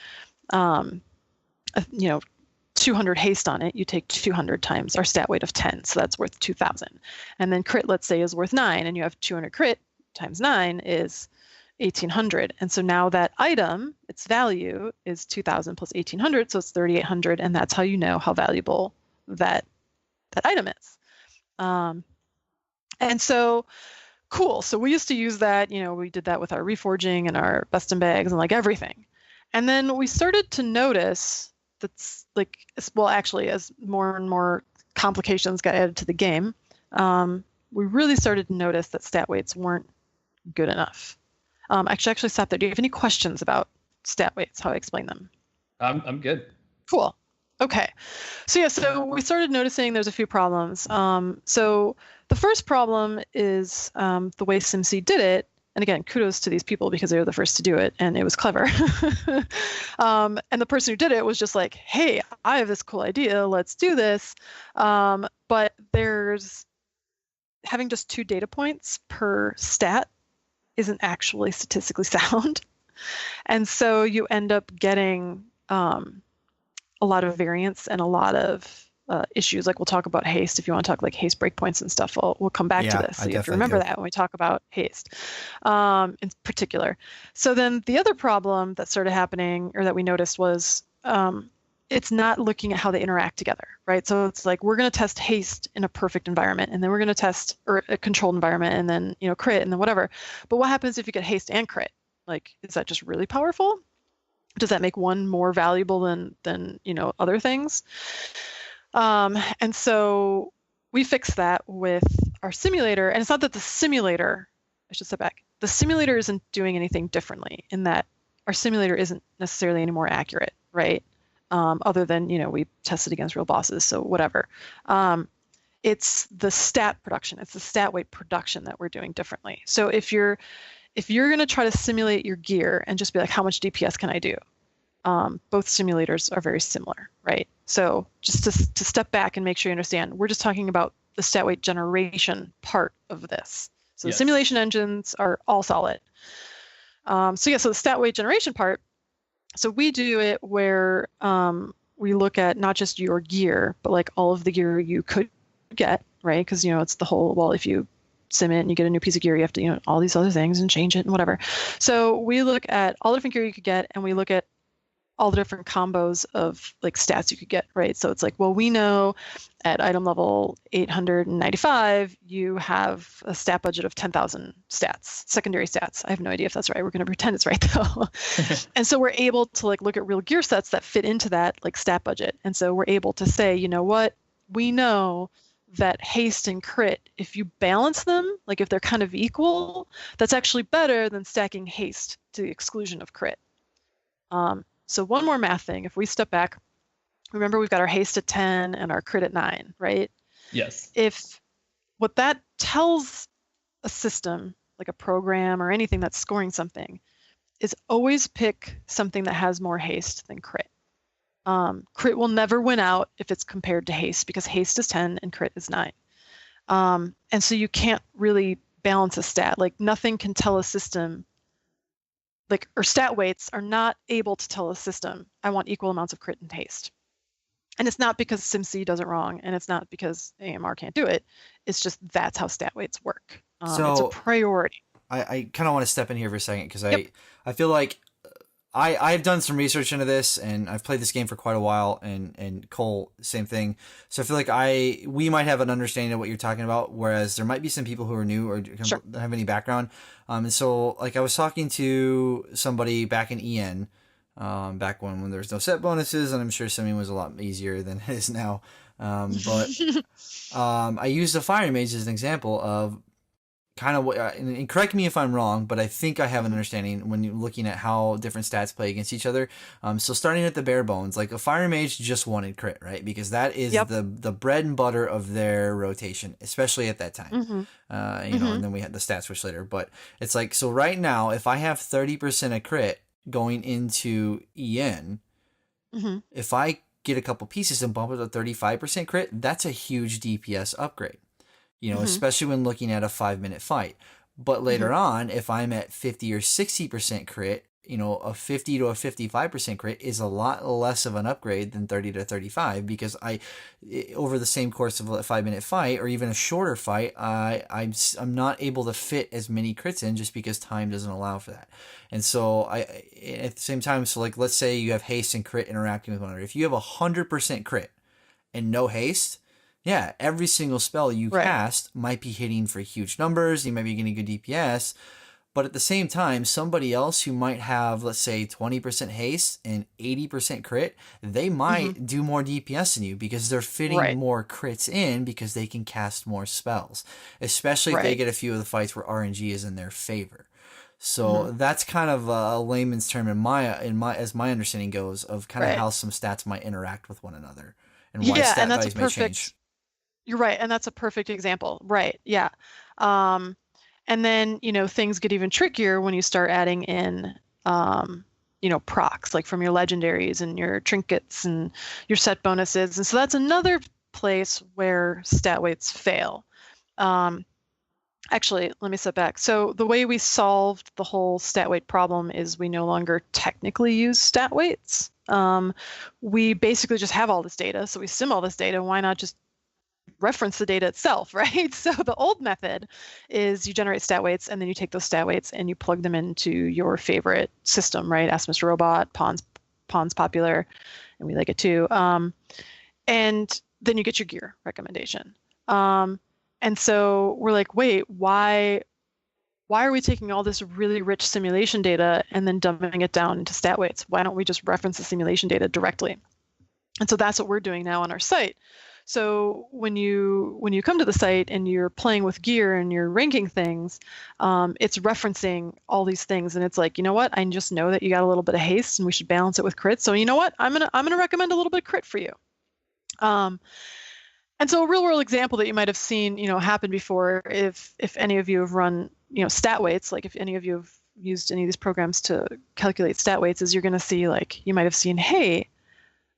200 haste on it, you take 200 times our stat weight of 10. So that's worth 2,000. And then crit, let's say, is worth 9, and you have 200 crit times 9 is 1,800. And so now that item, its value is 2,000 plus 1,800, so it's 3,800, and that's how you know how valuable that item is. And so, cool. So we used to use that. We did that with our reforging and our custom bags and like everything. And then we started to notice that's like, well, actually, as more and more complications got added to the game, we really started to notice that stat weights weren't good enough. I should actually stop there. Do you have any questions about stat weights, how I explain them? I'm good. Cool. Okay. So we started noticing there's a few problems. So the first problem is the way SimC did it And again, kudos to these people because they were the first to do it, and it was clever. And the person who did it was just like, hey, I have this cool idea, let's do this. But there's having just 2 data points per stat isn't actually statistically sound. And so you end up getting a lot of variance and a lot of issues. Like we'll talk about haste. If you want to talk like haste breakpoints and stuff, we'll come back to this. So you have to remember that when we talk about haste in particular. So then the other problem that started happening, or that we noticed, was it's not looking at how they interact together, right? So it's like, we're going to test haste in a perfect environment, and then we're going to test or a controlled environment, and then, you know, crit, and then whatever. But what happens if you get haste and crit? Like, is that just really powerful? Does that make one more valuable than you know, other things? And so we fixed that with our simulator. And it's not that the simulator, I should step back. The simulator isn't doing anything differently in that our simulator isn't necessarily any more accurate, right? Other than, you know, we tested against real bosses, so whatever. It's the stat production, it's the stat weight production that we're doing differently. So if you're going to try to simulate your gear and just be like, how much DPS can I do? Both simulators are very similar, right? So just to step back and make sure you understand, we're just talking about the stat weight generation part of this. So the simulation engines are all solid. So the stat weight generation part, so we do it where we look at not just your gear, but like all of the gear you could get, right? Because, you know, it's the whole, well, if you sim it and you get a new piece of gear, you have to, you know, all these other things and change it and whatever. So we look at all the different gear you could get, and we look at all the different combos of like stats you could get, right? So it's like, well, we know at item level 895, you have a stat budget of 10,000 stats, secondary stats. I have no idea if that's right. We're going to pretend it's right though. And so we're able to like look at real gear sets that fit into that like stat budget. And so we're able to say, you know what, we know that haste and crit, if you balance them, like if they're kind of equal, that's actually better than stacking haste to the exclusion of crit. So one more math thing, if we step back, remember we've got our haste at 10 and our crit at 9, right? Yes. If what that tells a system, like a program or anything that's scoring something, is always pick something that has more haste than crit. Crit will never win out if it's compared to haste, because haste is 10 and crit is 9. And so you can't really balance a stat. Like nothing can tell a system, like, or stat weights are not able to tell a system, I want equal amounts of crit and haste. And it's not because SimC does it wrong, and it's not because AMR can't do it. It's just that's how stat weights work. It's a priority. I kind of want to step in here for a second, because I feel like I've done some research into this, and I've played this game for quite a while, and Cole, same thing. So I feel like we might have an understanding of what you're talking about, whereas there might be some people who are new or don't have any background. And so like I was talking to somebody back in EN, back when there was no set bonuses, and I'm sure simming was a lot easier than it is now. But I used the Fire Mage as an example of kind of what, and correct me if I'm wrong, but I think I have an understanding when you're looking at how different stats play against each other. So starting at the bare bones, like a Fire Mage just wanted crit, right? Because that is the bread and butter of their rotation, especially at that time. You know, and then we had the stat switch later. But it's like, so right now, if I have 30% of crit going into EN, if I get a couple pieces and bump it to 35% crit, that's a huge DPS upgrade. You know, especially when looking at a 5-minute fight. But later on, if I'm at 50 or 60% crit, you know, a 50 to a 55% crit is a lot less of an upgrade than 30 to 35, because over the same course of a 5-minute fight or even a shorter fight, I'm not able to fit as many crits in just because time doesn't allow for that. And so at the same time, so like let's say you have haste and crit interacting with one another. If you have 100% crit and no haste, yeah, every single spell you cast might be hitting for huge numbers. You might be getting good DPS. But at the same time, somebody else who might have, let's say, 20% haste and 80% crit, they might do more DPS than you because they're fitting more crits in because they can cast more spells. Especially if they get a few of the fights where RNG is in their favor. So that's kind of a layman's term as my understanding goes of kind of how some stats might interact with one another and why stat values may change. You're right, and that's a perfect example. Right, yeah. And then, things get even trickier when you start adding in, procs, like from your legendaries and your trinkets and your set bonuses. And so that's another place where stat weights fail. Actually, let me step back. So the way we solved the whole stat weight problem is we no longer technically use stat weights. We basically just have all this data. So we sim all this data. Why not just reference the data itself, right? So the old method is you generate stat weights, and then you take those stat weights and you plug them into your favorite system, right? AskMrRobot, Pawn's popular, and we like it too. And then you get your gear recommendation. And so we're like, wait, why are we taking all this really rich simulation data and then dumbing it down into stat weights? Why don't we just reference the simulation data directly? And so that's what we're doing now on our site. So when you come to the site and you're playing with gear and you're ranking things, it's referencing all these things, and it's like, you know what? I just know that you got a little bit of haste, and we should balance it with crit. So you know what? I'm gonna recommend a little bit of crit for you. And so a real world example that you might have seen, happen before, if any of you have run, stat weights, like if any of you have used any of these programs to calculate stat weights, is you're going to see, like, you might have seen, hey,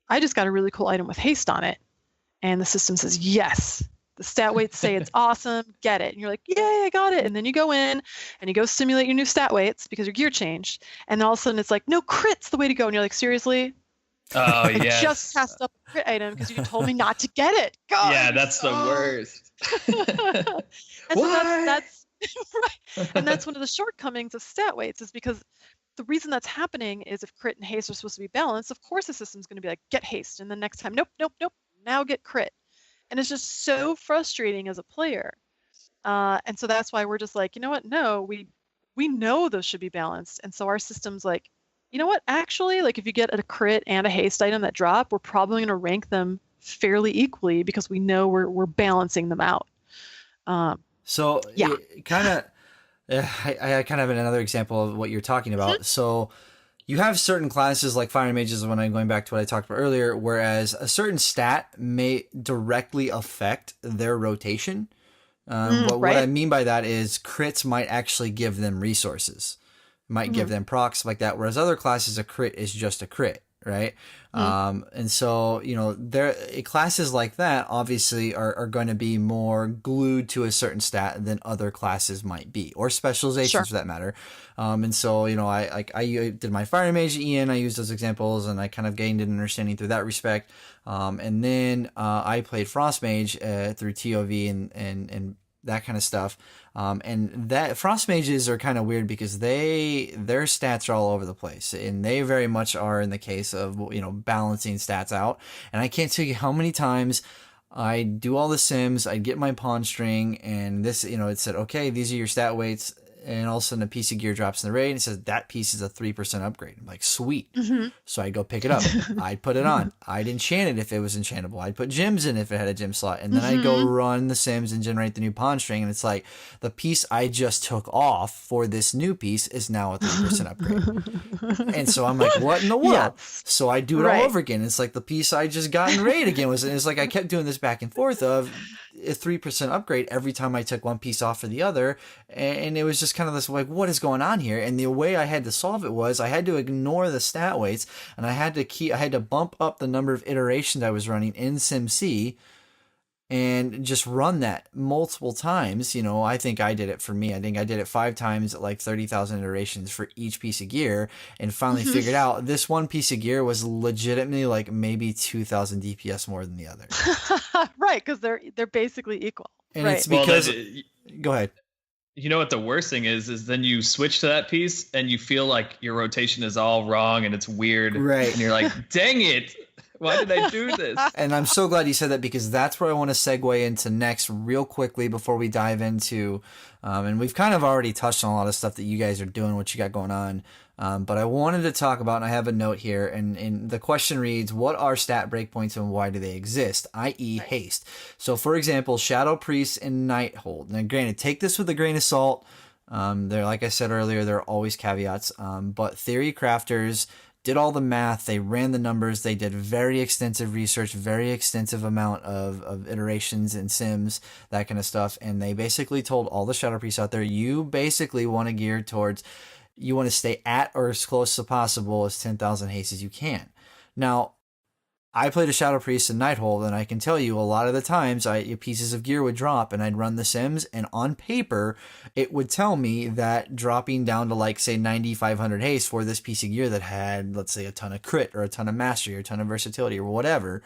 I just got a really cool item with haste on it. And the system says, yes, the stat weights say it's awesome, get it. And you're like, yay, I got it. And then you go in and you go simulate your new stat weights because your gear changed. And then all of a sudden it's like, no, crit's the way to go. And you're like, seriously? Oh, I yes. just passed up a crit item because you told me not to get it. God. Yeah, that's the worst. And so that's right. And that's one of the shortcomings of stat weights, is because the reason that's happening is if crit and haste are supposed to be balanced, of course the system's going to be like, get haste. And then next time, nope, now get crit. And it's just so frustrating as a player. And so that's why we're just like, you know what? No, we know those should be balanced. And so our system's like, you know what? Actually, like, if you get a crit and a haste item that drop, we're probably going to rank them fairly equally because we know we're balancing them out. So yeah, kind of, I kind of have another example of what you're talking about. Mm-hmm. So you have certain classes like fire mages, when I'm going back to what I talked about earlier, whereas a certain stat may directly affect their rotation. What I mean by that is crits might actually give them resources, might give them procs like that, whereas other classes, a crit is just a crit, right? And so, classes like that obviously are going to be more glued to a certain stat than other classes might be, or specializations for that matter. And so, I did my fire mage Ian, I used those examples, and I kind of gained an understanding through that respect. And then I played frost mage through TOV and that kind of stuff. And that frost mages are kind of weird because their stats are all over the place, and they very much are in the case of, balancing stats out. And I can't tell you how many times I do all the sims, I get my pawn string, and this, it said, okay, these are your stat weights. And all of a sudden a piece of gear drops in the raid and it says that piece is a 3% upgrade. I'm like, sweet. So I go pick it up. I'd put it on. I'd enchant it if it was enchantable. I'd put gems in if it had a gem slot. And then I go run the sims and generate the new pawn string. And it's like, the piece I just took off for this new piece is now a 3% upgrade. And so I'm like, what in the world? Yeah. So I do it all over again. It's like the piece I just got in raid again it's like I kept doing this back and forth of a 3% upgrade every time I took one piece off for the other. And it was just kind of this, like, what is going on here? And the way I had to solve it was I had to ignore the stat weights, and I had to bump up the number of iterations I was running in SimC and just run that multiple times. I think I did it for me. I think I did it 5 times at like 30,000 iterations for each piece of gear, and finally figured out this one piece of gear was legitimately like maybe 2,000 DPS more than the other. Right, because they're basically equal. And it's because go ahead. You know what the worst thing is then you switch to that piece and you feel like your rotation is all wrong and it's weird. Right. And you're like, dang it. Why did I do this? And I'm so glad you said that, because that's where I want to segue into next real quickly before we dive into, and we've kind of already touched on a lot of stuff that you guys are doing, what you got going on. But I wanted to talk about, and I have a note here, and the question reads, what are stat breakpoints and why do they exist, i.e. haste? So for example, Shadow Priest and Nighthold. Now granted, take this with a grain of salt. They're, like I said earlier, there are always caveats, but theory crafters did all the math, they ran the numbers, they did very extensive research, very extensive amount of iterations in sims, that kind of stuff. And they basically told all the shadow priests out there, you basically want to gear towards, you want to stay at or as close as possible as 10,000 haste as you can. Now, I played a Shadow Priest in Nighthold, and I can tell you a lot of the times pieces of gear would drop, and I'd run the sims, and on paper, it would tell me that dropping down to, like, say, 9,500 haste for this piece of gear that had, let's say, a ton of crit, or a ton of mastery, or a ton of versatility, or whatever,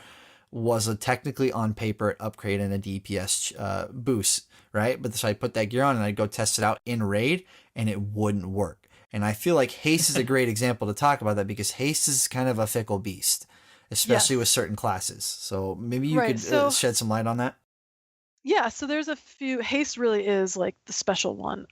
was a technically on paper upgrade and a DPS boost, right? But so I put that gear on, and I'd go test it out in Raid, and it wouldn't work. And I feel like haste is a great example to talk about that, because haste is kind of a fickle beast, especially with certain classes. So maybe you could shed some light on that. Yeah, so there's a few. Haste really is like the special one.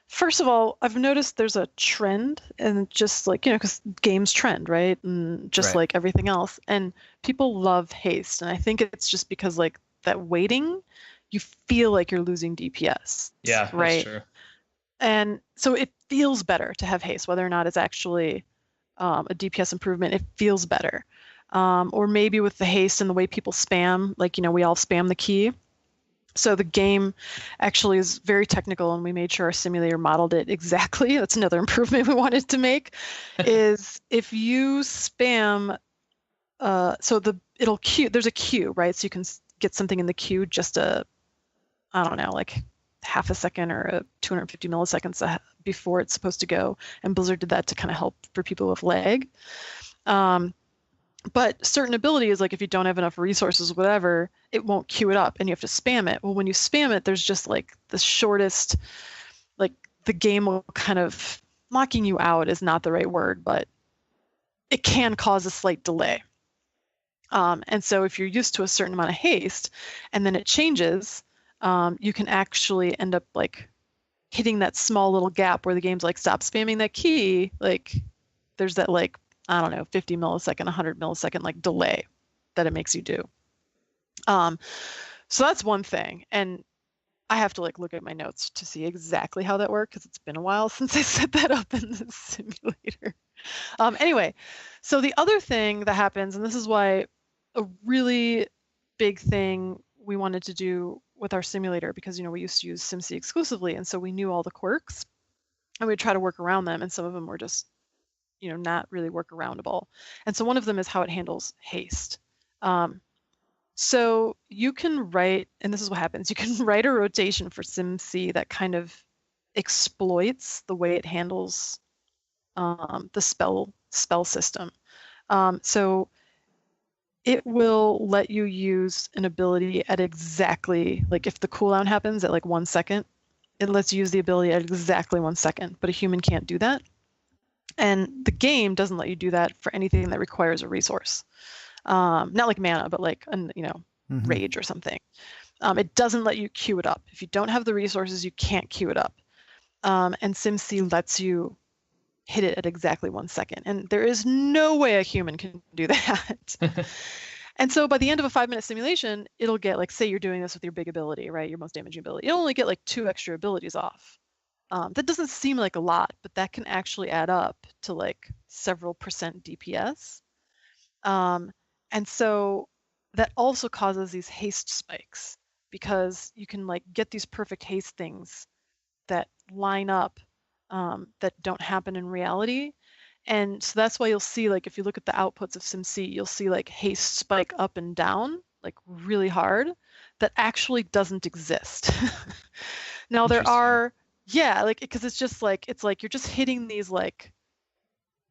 First of all, I've noticed there's a trend, and just like, because games trend, right? And just like everything else. And people love haste. And I think it's just because, like, that waiting, you feel like you're losing DPS. Yeah, right. That's true. And so it feels better to have haste, whether or not it's actually a DPS improvement. It feels better. Or maybe with the haste and the way people spam, like, we all spam the key. So the game actually is very technical, and we made sure our simulator modeled it exactly. That's another improvement we wanted to make, is if you spam, it'll queue, there's a queue, right? So you can get something in the queue just I don't know, like half a second or 250 milliseconds before it's supposed to go. And Blizzard did that to kind of help for people with lag. But certain abilities, like if you don't have enough resources, whatever, it won't queue it up and you have to spam it. Well, when you spam it, there's just like the shortest, like the game will kind of, locking you out is not the right word, but it can cause a slight delay. And so if you're used to a certain amount of haste and then it changes, you can actually end up like hitting that small little gap where the game's like, stop spamming that key. Like there's that, like, I don't know, 50 millisecond, 100 millisecond like delay that it makes you do. So that's one thing. And I have to like look at my notes to see exactly how that worked, because it's been a while since I set that up in the simulator. Anyway, so the other thing that happens, and this is why a really big thing we wanted to do with our simulator, because, we used to use SimC exclusively, and so we knew all the quirks and we'd try to work around them, and some of them were just, not really workaroundable. And so one of them is how it handles haste. So you can write, and this is what happens, you can write a rotation for SimC that kind of exploits the way it handles the spell system. So it will let you use an ability at exactly, like if the cooldown happens at like 1 second, it lets you use the ability at exactly 1 second, but a human can't do that. And the game doesn't let you do that for anything that requires a resource. Not like mana, but like, rage or something. It doesn't let you queue it up. If you don't have the resources, you can't queue it up. And SimC lets you hit it at exactly 1 second. And there is no way a human can do that. And so by the end of a 5-minute simulation, it'll get, like, say you're doing this with your big ability, right? Your most damaging ability. It'll only get like 2 extra abilities off. That doesn't seem like a lot, but that can actually add up to like several percent DPS. And so that also causes these haste spikes, because you can like get these perfect haste things that line up that don't happen in reality. And so that's why you'll see, like, if you look at the outputs of SimC, you'll see like haste spike up and down, like really hard, that actually doesn't exist. Now there are, like, because it's just like, it's like you're just hitting these, like,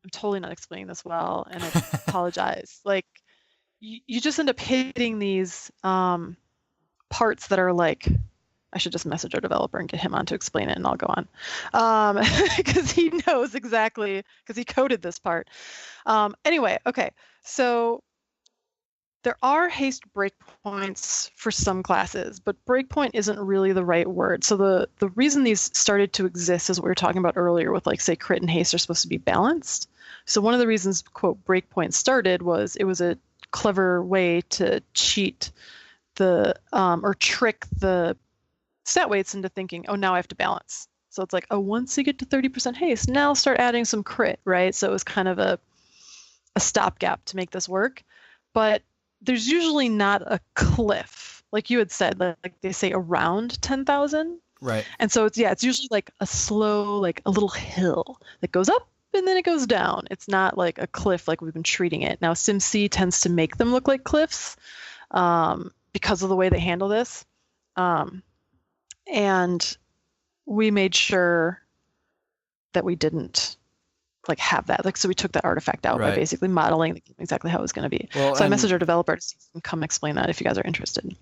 I'm totally not explaining this well, and I apologize. Like, you just end up hitting these parts that are like, I should just message our developer and get him on to explain it, and I'll go on, because he knows exactly, because he coded this part. Anyway, okay, so there are haste breakpoints for some classes, but breakpoint isn't really the right word. So the reason these started to exist is what we were talking about earlier with, like, say, crit and haste are supposed to be balanced. So one of the reasons, quote, breakpoint started was it was a clever way to cheat the, or trick the stat weights into thinking, oh, now I have to balance. So it's like, oh, once you get to 30% haste, now start adding some crit, right? So it was kind of a a stopgap to make this work, but there's usually not a cliff, like you had said, like they say around 10,000. Right. And so it's usually like a slow, like a little hill that goes up and then it goes down. It's not like a cliff like we've been treating it. Now, SimC tends to make them look like cliffs because of the way they handle this. And we made sure that we didn't like have that. Like, so we took that artifact out by basically modeling the game exactly how it was going to be. Well, so I messaged our developer to see if he can come explain that if you guys are interested.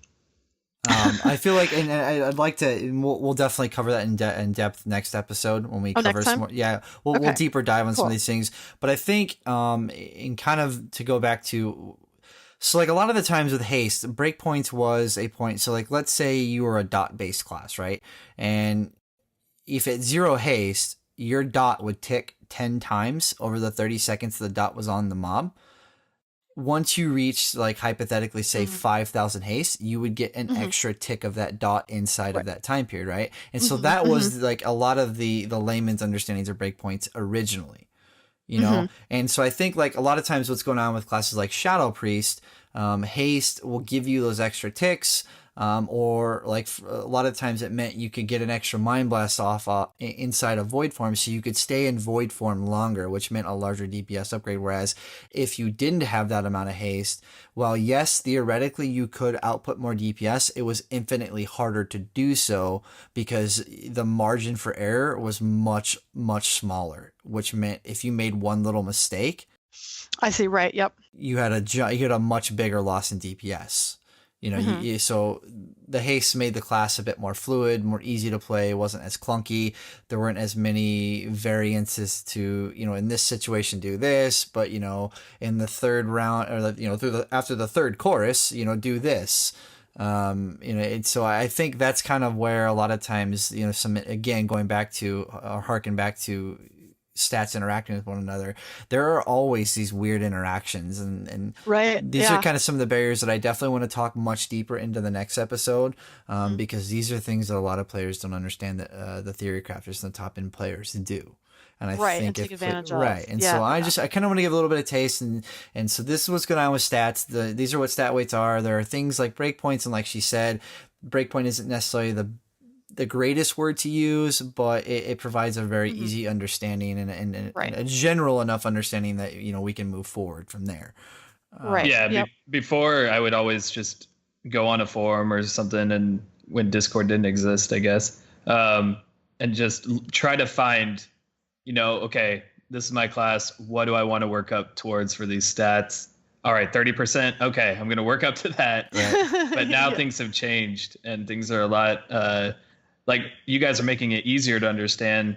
I feel like, and I'd like to. We'll definitely cover that in depth next episode when we cover some more. Yeah, we'll deeper dive on some of these things. But I think, in kind of to go back to, so like a lot of the times with haste, breakpoints was a point. So like, let's say you were a dot based class, right? And if it's 0 haste, your dot would tick 10 times over the 30 seconds the dot was on the mob. Once you reach, like, hypothetically, say 5,000 haste, you would get an extra tick of that dot inside of that time period, right? And so that was like a lot of the layman's understandings of breakpoints originally, you know? And so I think like a lot of times what's going on with classes like Shadow Priest, haste will give you those extra ticks. Or like a lot of times it meant you could get an extra mind blast off inside of void form, so you could stay in void form longer, which meant a larger DPS upgrade. Whereas if you didn't have that amount of haste, well, yes, theoretically you could output more DPS. It was infinitely harder to do so because the margin for error was much, much smaller, which meant if you made one little mistake, I see. Right. Yep. You had a much bigger loss in DPS. You know, so the haste made the class a bit more fluid, more easy to play. It wasn't as clunky. There weren't as many variances to, you know, in this situation do this, but you know, in the third round or you know, after the third chorus, you know, do this. You know, so I think that's kind of where a lot of times, you know, some again going back to or harken back to stats interacting with one another, there are always these weird interactions, and these are kind of some of the barriers that I definitely want to talk much deeper into the next episode, because these are things that a lot of players don't understand that the theory crafters and the top end players do. And I think and take advantage of. Right. And so I kind of want to give a little bit of taste. And so this is what's going on with stats. These are what stat weights are. There are things like breakpoints. And like she said, breakpoint isn't necessarily the greatest word to use, but it provides a very easy understanding and a general enough understanding that, you know, we can move forward from there. Yeah. Before I would always just go on a forum or something, and when Discord didn't exist, I guess, and just try to find, you know, okay, this is my class. What do I want to work up towards for these stats? All right, 30%. Okay, I'm going to work up to that. Right. But now things have changed, and things are a lot, like you guys are making it easier to understand,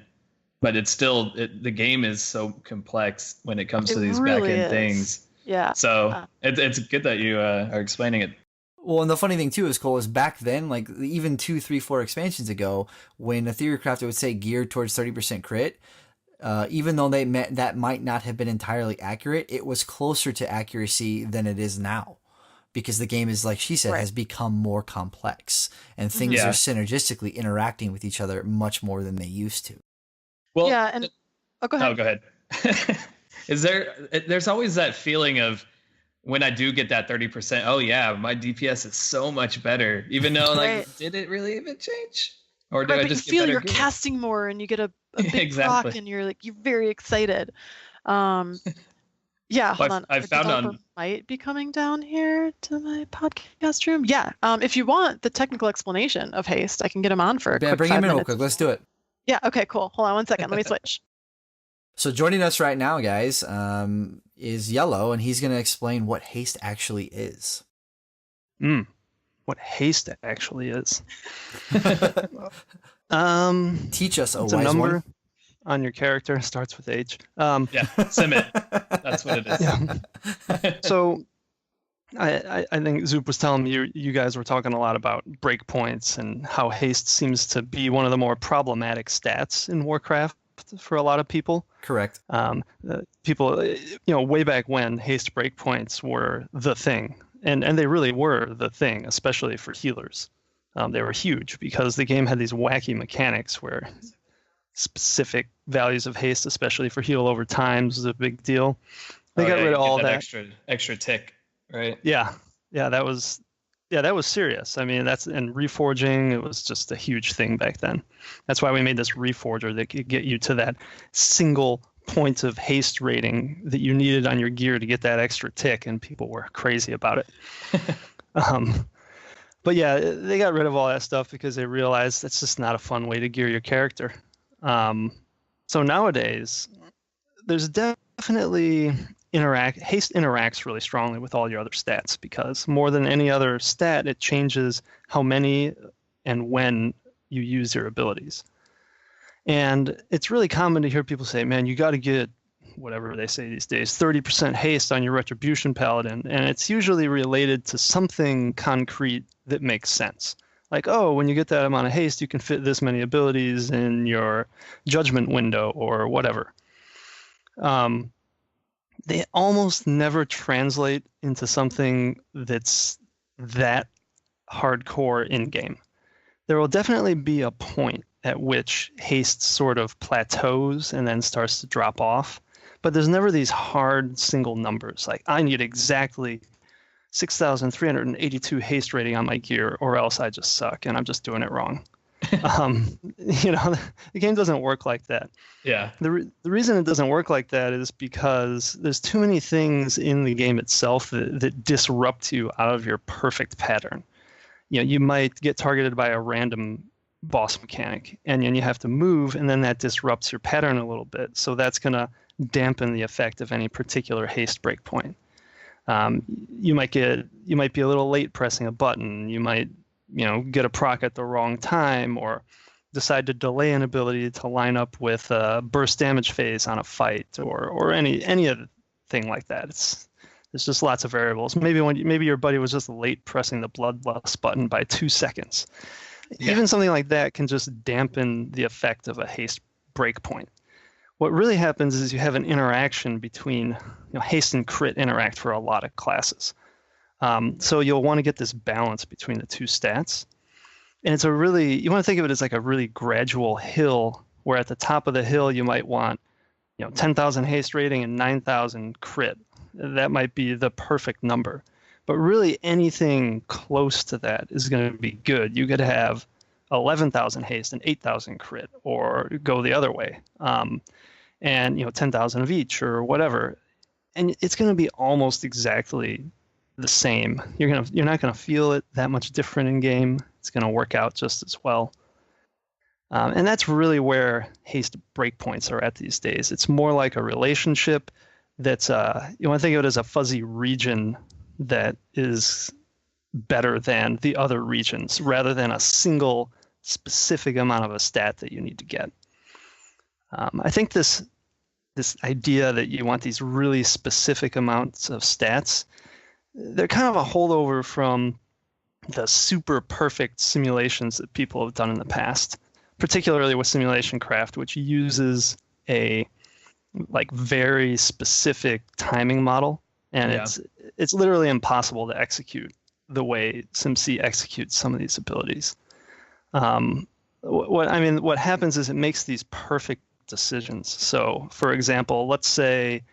but it's still, the game is so complex when it comes to these really back-end things. Yeah. So it's good that you are explaining it. Well, and the funny thing too is, Cole, is back then, like even 2, 3, 4 expansions ago, when a theory crafter would say geared towards 30% crit, even though they meant that might not have been entirely accurate, it was closer to accuracy than it is now. Because the game is, like she said, has become more complex, and things are synergistically interacting with each other much more than they used to. Well, go ahead. Oh, go ahead. There's always that feeling of when I do get that 30%, oh yeah, my DPS is so much better, even though like, did it really even change? Or do I just feel you're casting more and you get a big rock and you're very excited. Yeah, hold on. I found might be coming down here to my podcast room. Yeah, if you want the technical explanation of haste, I can get him on for a quick 5 minutes. Bring him in real quick. Let's do it. Yeah. Okay. Cool. Hold on 1 second. Let me switch. So joining us right now, guys, is Yellow, and he's going to explain what haste actually is. What haste actually is? Teach us, it's a number one. On your character, starts with H. Simit. That's what it is. Yeah. So I think Zoop was telling me you guys were talking a lot about breakpoints and how haste seems to be one of the more problematic stats in Warcraft for a lot of people. Correct. People, way back when, haste breakpoints were the thing. And they really were the thing, especially for healers. They were huge because the game had these wacky mechanics where specific values of haste, especially for heal over times, was a big deal. They got rid of all that extra tick, right? Yeah, that was serious. I mean, and reforging, it was just a huge thing back then. That's why we made this reforger that could get you to that single point of haste rating that you needed on your gear to get that extra tick, and people were crazy about it. But yeah, they got rid of all that stuff because they realized that's just not a fun way to gear your character. So nowadays, there's definitely haste interacts really strongly with all your other stats, because more than any other stat, it changes how many and when you use your abilities. And it's really common to hear people say, man, you got to get whatever they say these days, 30% haste on your Retribution Paladin. And it's usually related to something concrete that makes sense. Like, oh, when you get that amount of haste, you can fit this many abilities in your judgment window or whatever. They almost never translate into something that's that hardcore in-game. There will definitely be a point at which haste sort of plateaus and then starts to drop off. But there's never these hard single numbers. Like, I need exactly 6,382 haste rating on my gear, or else I just suck and I'm just doing it wrong. The game doesn't work like that. Yeah. The reason it doesn't work like that is because there's too many things in the game itself that disrupt you out of your perfect pattern. You might get targeted by a random boss mechanic, and then you have to move, and then that disrupts your pattern a little bit. So that's going to dampen the effect of any particular haste breakpoint. You might be a little late pressing a button. You might get a proc at the wrong time, or decide to delay an ability to line up with a burst damage phase on a fight, or any other thing like that. There's just lots of variables. Maybe your buddy was just late pressing the bloodlust button by 2 seconds. Yeah. Even something like that can just dampen the effect of a haste breakpoint. What really happens is you have an interaction between haste and crit interact for a lot of classes. So you'll want to get this balance between the two stats. And you want to think of it as like a really gradual hill, where at the top of the hill you might want 10,000 haste rating and 9,000 crit. That might be the perfect number. But really anything close to that is going to be good. You could have 11,000 haste and 8,000 crit, or go the other way. And 10,000 of each or whatever. And it's going to be almost exactly the same. You're not going to feel it that much different in game. It's going to work out just as well. And that's really where haste breakpoints are at these days. It's more like a relationship that's you want to think of it as a fuzzy region that is better than the other regions, rather than a single specific amount of a stat that you need to get. I think this idea that you want these really specific amounts of stats, they're kind of a holdover from the super perfect simulations that people have done in the past, particularly with Simulation Craft, which uses a very specific timing model, and it's literally impossible to execute the way SimC executes some of these abilities. What happens is it makes these perfect decisions. So, for example, let's say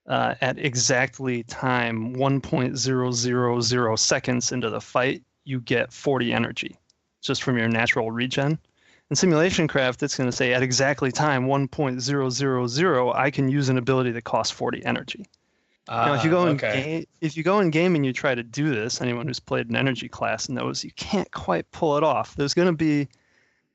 at exactly time 1.000 seconds into the fight, you get 40 energy just from your natural regen. In Simulation Craft, it's going to say at exactly time 1.000, I can use an ability that costs 40 energy. Now, if you go in game and you try to do this, anyone who's played an energy class knows you can't quite pull it off. There's going to be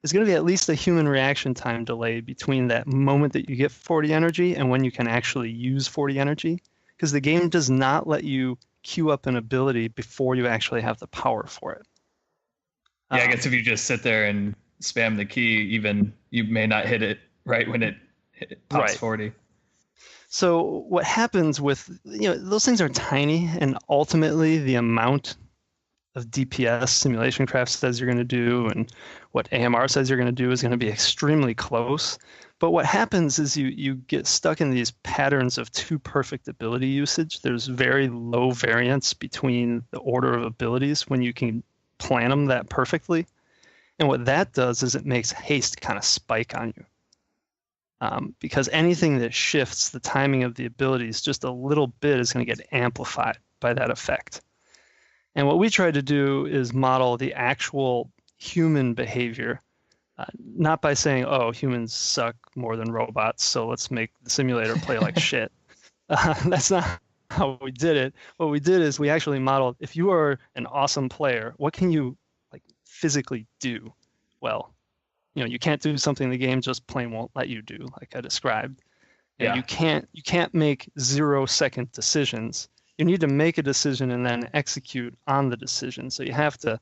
at least a human reaction time delay between that moment that you get 40 energy and when you can actually use 40 energy, because the game does not let you queue up an ability before you actually have the power for it. Yeah, I guess if you just sit there and spam the key, even you may not hit it right when it pops 40. So what happens with, those things are tiny, and ultimately the amount of DPS Simulation Craft says you're going to do and what AMR says you're going to do is going to be extremely close. But what happens is you get stuck in these patterns of too perfect ability usage. There's very low variance between the order of abilities when you can plan them that perfectly. And what that does is it makes haste kind of spike on you. because anything that shifts the timing of the abilities just a little bit is going to get amplified by that effect. And what we tried to do is model the actual human behavior, not by saying, oh, humans suck more than robots, so let's make the simulator play like shit. That's not how we did it. What we did is we actually modeled, if you are an awesome player, what can you like physically do well? You know, you can't do something the game just plain won't let you do, like I described. And you can't make 0-second decisions. You need to make a decision and then execute on the decision. So you have to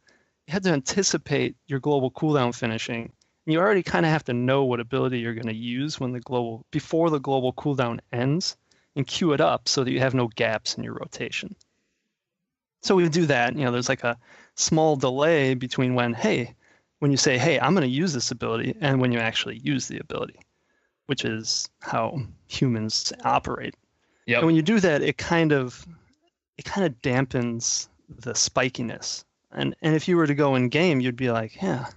anticipate your global cooldown finishing. And you already kind of have to know what ability you're going to use before the global cooldown ends, and queue it up so that you have no gaps in your rotation. So we do that. You know, there's like a small delay between when you say, hey, I'm going to use this ability, and when you actually use the ability, which is how humans operate. Yep. And when you do that, it kind of dampens the spikiness. And if you were to go in game, you'd be like, yeah,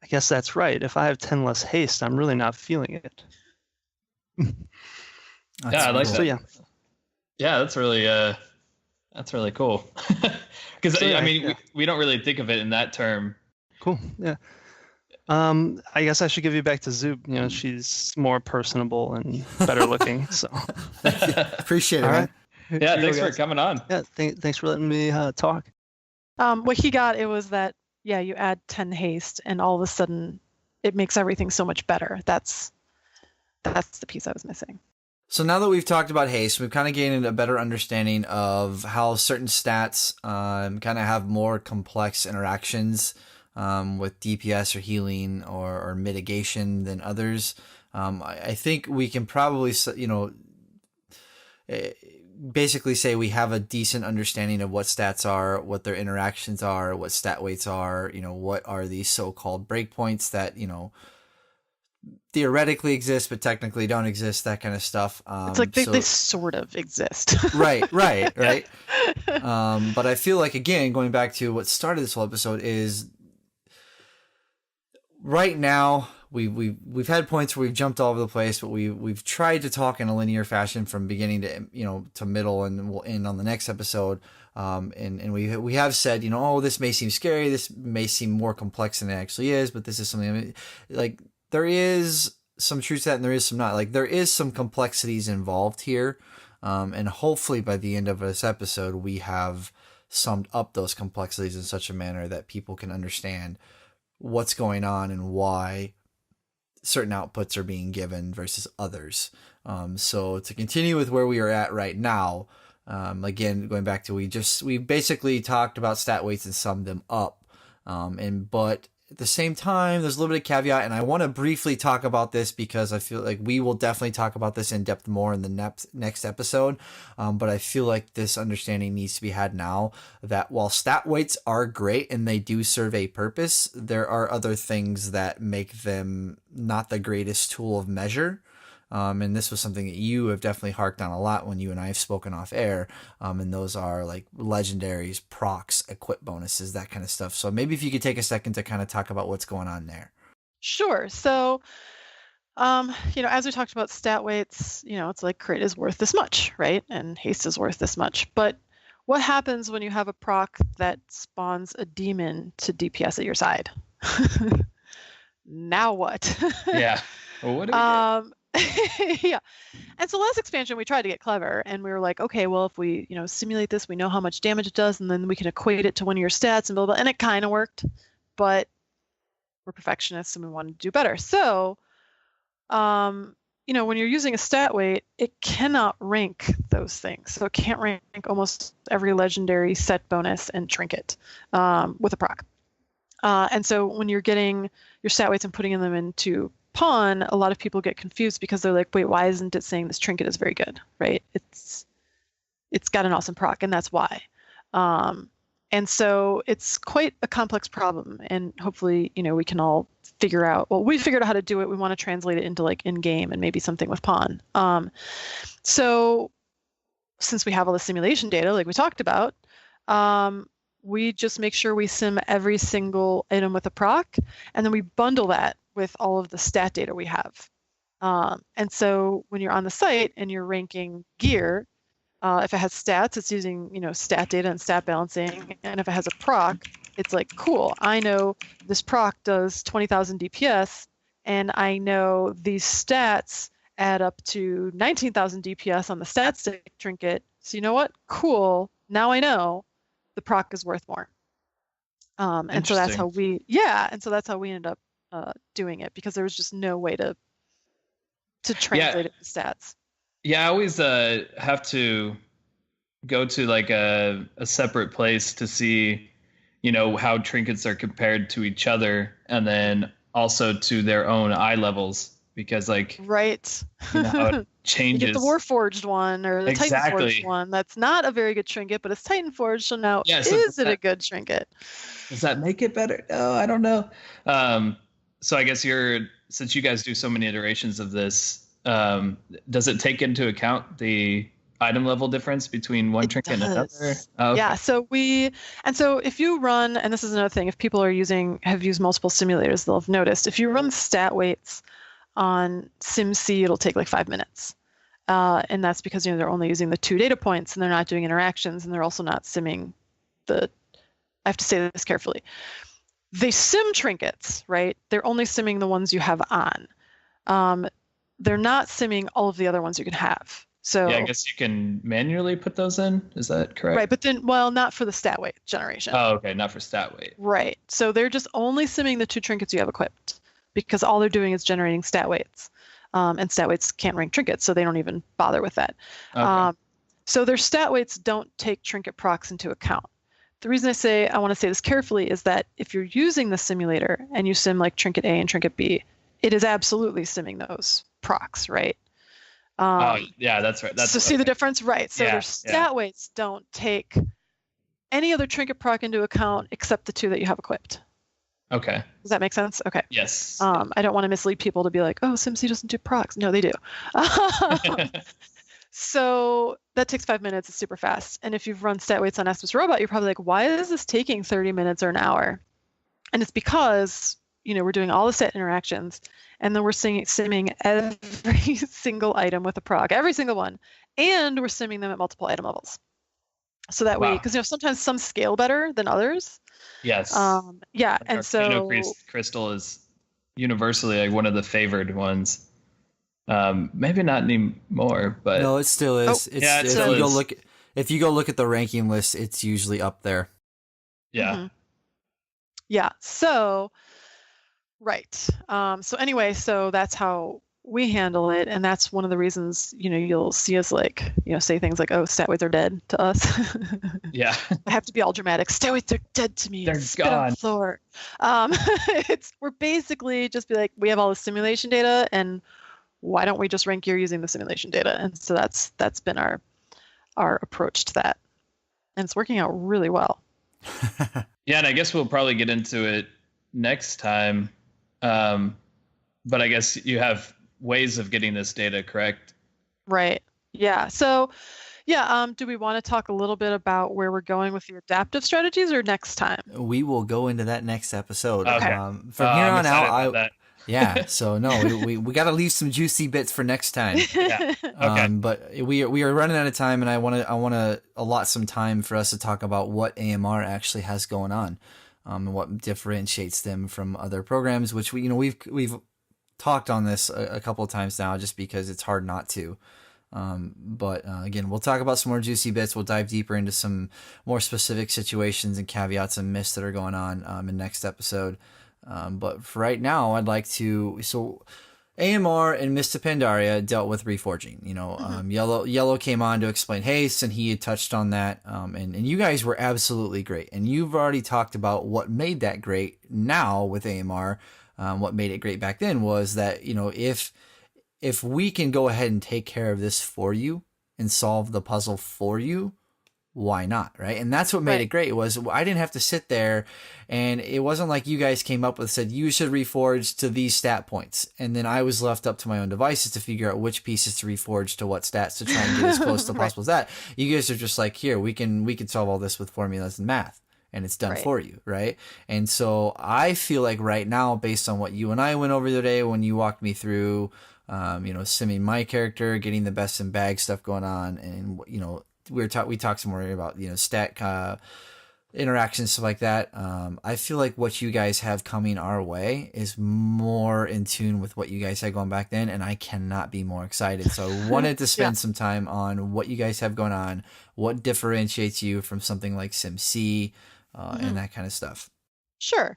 I guess that's right. If I have 10 less haste, I'm really not feeling it. Yeah, I like that. So yeah. Yeah, that's really cool. Because we don't really think of it in that term. Cool. Yeah. I guess I should give you back to Zoop. You know, she's more personable and better looking. So Appreciate it, all man. right. Yeah, thanks for coming on. Yeah, thanks for letting me talk. What he got, it was that, yeah, you add 10 haste and all of a sudden it makes everything so much better. That's the piece I was missing. So now that we've talked about haste, we've kind of gained a better understanding of how certain stats kind of have more complex interactions with DPS or healing or mitigation than others. I think we can probably, basically say we have a decent understanding of what stats are, what their interactions are, what stat weights are, what are these so-called breakpoints that, theoretically exist but technically don't exist, that kind of stuff. It's like they sort of exist. right. But I feel like, again, going back to what started this whole episode is right now we've had points where we've jumped all over the place, but we've tried to talk in a linear fashion from beginning to middle, and we'll end on the next episode. And we have said, this may seem scary, this may seem more complex than it actually is, but this is something like there is some truth to that and there is some not. Like there is some complexities involved here, and hopefully by the end of this episode we have summed up those complexities in such a manner that people can understand what's going on and why certain outputs are being given versus others. So to continue with where we are at right now, again, going back to we basically talked about stat weights and summed them up. But at the same time, there's a little bit of caveat, and I want to briefly talk about this because I feel like we will definitely talk about this in depth more in the next episode. But I feel like this understanding needs to be had now that while stat weights are great and they do serve a purpose, there are other things that make them not the greatest tool of measure. And this was something that you have definitely harked on a lot when you and I have spoken off air. And those are like legendaries, procs, equip bonuses, that kind of stuff. So maybe if you could take a second to kind of talk about what's going on there. Sure. So, as we talked about stat weights, it's like crit is worth this much, right? And haste is worth this much. But what happens when you have a proc that spawns a demon to DPS at your side? Now what? Yeah. Well, what do we get? Yeah. And so last expansion, we tried to get clever and we were like, okay, well, if we, simulate this, we know how much damage it does, and then we can equate it to one of your stats and blah, blah, blah. And it kind of worked, but we're perfectionists and we wanted to do better. So, when you're using a stat weight, it cannot rank those things. So it can't rank almost every legendary set bonus and trinket with a proc. And so when you're getting your stat weights and putting them into pawn, a lot of people get confused because they're like, wait, why isn't it saying this trinket is very good, right? It's got an awesome proc, and that's why. And so it's quite a complex problem, and hopefully, we can all figure out, well, we figured out how to do it. We want to translate it into like in-game and maybe something with pawn. So since we have all the simulation data, like we talked about, we just make sure we sim every single item with a proc, and then we bundle that with all of the stat data we have. And so when you're on the site and you're ranking gear, if it has stats, it's using, stat data and stat balancing. And if it has a proc, it's like, cool, I know this proc does 20,000 DPS, and I know these stats add up to 19,000 DPS on the stat stick trinket. So you know what? Cool. Now I know the proc is worth more. And so that's how that's how we ended up doing it, because there was just no way to translate it to stats. Yeah, I always have to go to like a separate place to see, how trinkets are compared to each other, and then also to their own eye levels, because like right, how it changes. You get the Warforged one or the Titanforged one. That's not a very good trinket, but it's Titanforged, so now is it a good trinket? Does that make it better? No, I don't know. So I guess since you guys do so many iterations of this, does it take into account the item level difference between one trinket and another? Oh, okay. Yeah. So if you run, and this is another thing, if people have used multiple simulators, they'll have noticed, if you run stat weights on SimC, it'll take like 5 minutes. And that's because, they're only using the 2 data points, and they're not doing interactions, and they're also not simming I have to say this carefully. They sim trinkets, right? They're only simming the ones you have on. They're not simming all of the other ones you can have. So yeah, I guess you can manually put those in. Is that correct? Right, but then, not for the stat weight generation. Oh, okay, not for stat weight. Right. So they're just only simming the 2 trinkets you have equipped, because all they're doing is generating stat weights. And stat weights can't rank trinkets, so they don't even bother with that. Okay. So their stat weights don't take trinket procs into account. The reason I want to say this carefully is that if you're using the simulator and you sim like trinket A and trinket B, it is absolutely simming those procs, right? Yeah, that's right. See the difference? Right. So their stat weights don't take any other trinket proc into account except the 2 that you have equipped. Okay. Does that make sense? Okay. Yes. I don't want to mislead people to be like, oh, SimC doesn't do procs. No, they do. So that takes 5 minutes. It's super fast. And if you've run stat weights on AskMrRobot, you're probably like, why is this taking 30 minutes or an hour? And it's because, we're doing all the stat interactions, and then we're simming every single item with a proc, every single one. And we're simming them at multiple item levels. So that way, because sometimes some scale better than others. Yes. Yeah. And so Crystal is universally like one of the favored ones. Maybe not anymore, but no, it still is. If you go look at the ranking list, it's usually up there. Yeah. Mm-hmm. Yeah. So, right. So anyway, so that's how we handle it, and that's one of the reasons you'll see us say things like, "Oh, stat weights are dead" to us. Yeah. I have to be all dramatic. Stat weights are dead to me. They're Spit gone. on the floor. We're basically just be like, we have all the simulation data, and why don't we just rank gear using the simulation data? And so that's been our approach to that, and it's working out really well. Yeah, and I guess we'll probably get into it next time. But I guess you have ways of getting this data, correct? Right. Yeah. So, do we want to talk a little bit about where we're going with the adaptive strategies, or next time? We will go into that next episode. Okay. From here on out, Yeah. So no, we got to leave some juicy bits for next time. Yeah. Okay. But we are running out of time, and I want to allot some time for us to talk about what AMR actually has going on, and what differentiates them from other programs. Which we've talked on this a couple of times now, just because it's hard not to. But again, we'll talk about some more juicy bits. We'll dive deeper into some more specific situations and caveats and myths that are going on in next episode. But for right now, I'd like to. So AMR and Mr. Pandaria dealt with reforging. Yellow came on to explain haste, and he had touched on that. And you guys were absolutely great. And you've already talked about what made that great now with AMR. What made it great back then was that, if we can go ahead and take care of this for you and solve the puzzle for you, why not, right? And that's what made it great, was I didn't have to sit there, and it wasn't like you guys came up with, said, you should reforge to these stat points. And then I was left up to my own devices to figure out which pieces to reforge to what stats to try and get as close to possible as that. You guys are just like, here, we can solve all this with formulas and math. And it's done for you, right? And so I feel like right now, based on what you and I went over today, when you walked me through simming my character, getting the best in bag stuff going on, and we talked some more about stat interactions, stuff like that. I feel like what you guys have coming our way is more in tune with what you guys had going back then, and I cannot be more excited. So I wanted to spend some time on what you guys have going on, what differentiates you from something like SimC, and that kind of stuff. Sure.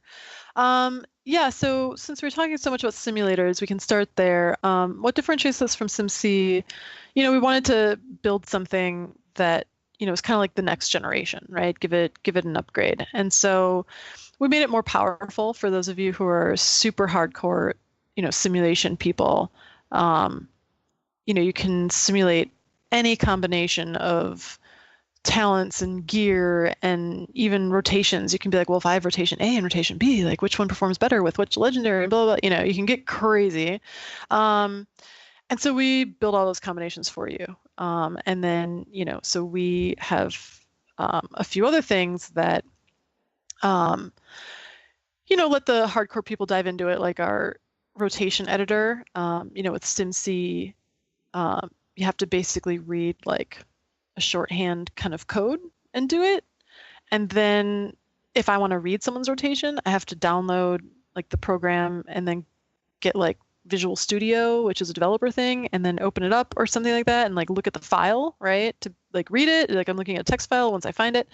So since we're talking so much about simulators, we can start there. What differentiates us from SimC? We wanted to build something that is kind of like the next generation, right? Give it an upgrade. And so we made it more powerful for those of you who are super hardcore, simulation people. You can simulate any combination of talents and gear and even rotations. You can be like, well, if I have rotation A and rotation B, like which one performs better with which legendary and blah, blah, blah. You can get crazy. And so we build all those combinations for you. And then, so we have a few other things that, let the hardcore people dive into it, like our rotation editor. With SimC, you have to basically read like a shorthand kind of code and do it. And then if I want to read someone's rotation, I have to download like the program and then get like Visual Studio, which is a developer thing, and then open it up or something like that and like look at the file, right? To like read it, like I'm looking at a text file once I find it.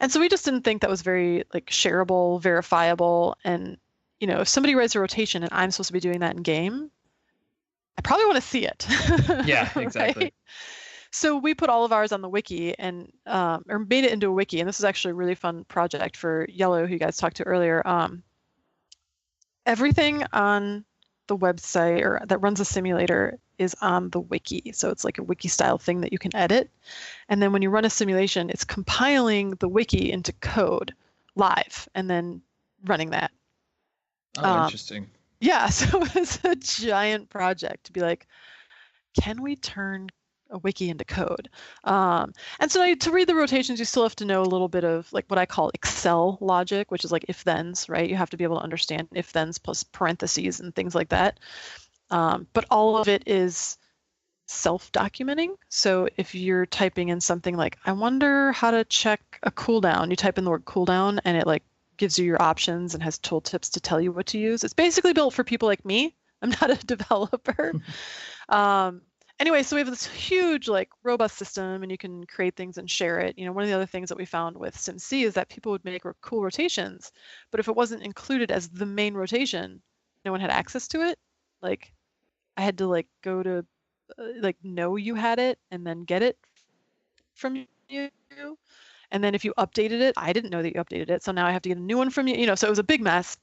And so we just didn't think that was very like shareable, verifiable. And, if somebody writes a rotation and I'm supposed to be doing that in game, I probably want to see it. Yeah, exactly. Right? So we put all of ours on the wiki and or made it into a wiki. And this is actually a really fun project for Yellow, who you guys talked to earlier. Everything on the website or that runs a simulator is on the wiki. So it's like a wiki style thing that you can edit. And then when you run a simulation, it's compiling the wiki into code live and then running that. Oh, interesting. Yeah. So it's a giant project to be like, can we turn a wiki into code? And so to read the rotations, you still have to know a little bit of like what I call Excel logic, which is like if-thens, right? You have to be able to understand if-thens plus parentheses and things like that. But all of it is self-documenting. So if you're typing in something like, I wonder how to check a cooldown, you type in the word cooldown and it like gives you your options and has tooltips to tell you what to use. It's basically built for people like me. I'm not a developer. Anyway, so we have this huge, like, robust system, and you can create things and share it. One of the other things that we found with SimC is that people would make cool rotations, but if it wasn't included as the main rotation, no one had access to it. Like, I had to, like, go to, know you had it and then get it from you. And then if you updated it, I didn't know that you updated it, so now I have to get a new one from you. So it was a big mess.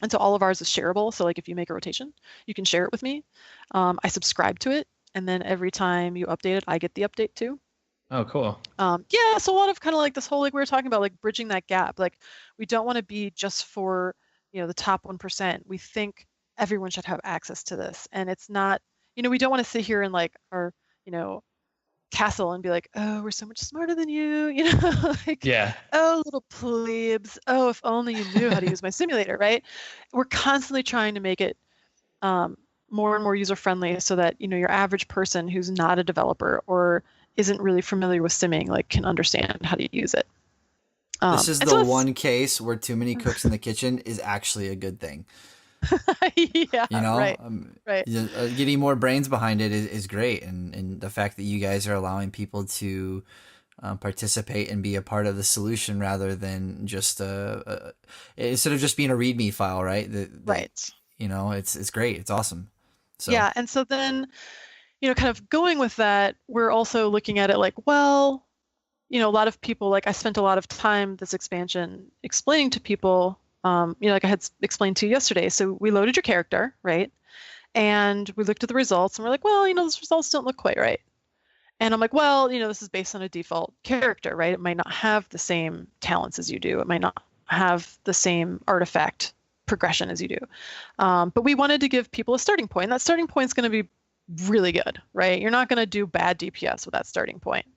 And so all of ours is shareable. So, like, if you make a rotation, you can share it with me. I subscribe to it. And then every time you update it, I get the update too. Oh, cool. So a lot of kind of like this whole, like we were talking about, like bridging that gap. Like we don't want to be just for, the top 1%. We think everyone should have access to this. And it's not, we don't want to sit here in like our, castle and be like, oh, we're so much smarter than you, like, yeah. Oh, little plebes. Oh, if only you knew how to use my simulator, right? We're constantly trying to make it, more and more user-friendly so that your average person who's not a developer or isn't really familiar with simming like can understand how to use it. This is the one case where too many cooks in the kitchen is actually a good thing. Yeah, right. Right. Getting more brains behind it is great, and the fact that you guys are allowing people to participate and be a part of the solution rather than just instead of just being a README file, right? Right. It's great. It's awesome. So. Yeah, and so then, kind of going with that, we're also looking at it like, well, a lot of people, like I spent a lot of time this expansion explaining to people, like I had explained to you yesterday. So we loaded your character, right? And we looked at the results and we're like, well, those results don't look quite right. And I'm like, well, this is based on a default character, right? It might not have the same talents as you do. It might not have the same artifact progression as you do. But we wanted to give people a starting point. That starting point is going to be really good, right? You're not going to do bad DPS with that starting point.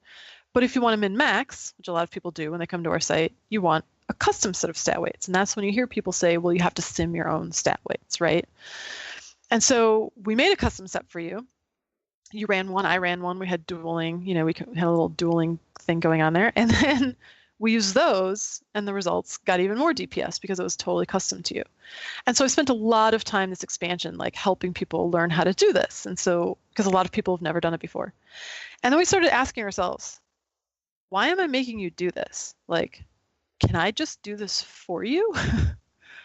But if you want to min-max, which a lot of people do when they come to our site, you want a custom set of stat weights. And that's when you hear people say, well, you have to sim your own stat weights, right? And so we made a custom set for you. You ran one, I ran one. We had dueling, we had a little dueling thing going on there. And then we used those, and the results got even more DPS because it was totally custom to you. And so I spent a lot of time this expansion, like helping people learn how to do this. And so, because a lot of people have never done it before. And then we started asking ourselves, why am I making you do this? Like, can I just do this for you?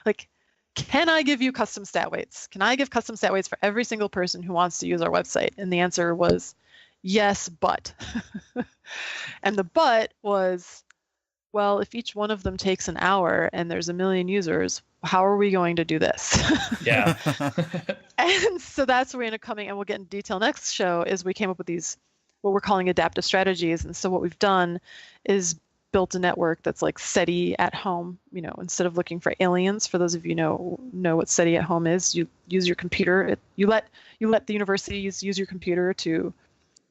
Like, can I give you custom stat weights? Can I give custom stat weights for every single person who wants to use our website? And the answer was yes, but. And the but was, well, if each one of them takes an hour and there's 1 million users, how are we going to do this? Yeah. And so that's where we ended up coming, and we'll get in detail next show, is we came up with these, what we're calling adaptive strategies. And so what we've done is built a network that's like SETI at home. Instead of looking for aliens, for those of you know what SETI at home is, you use your computer. You let the universities use your computer to,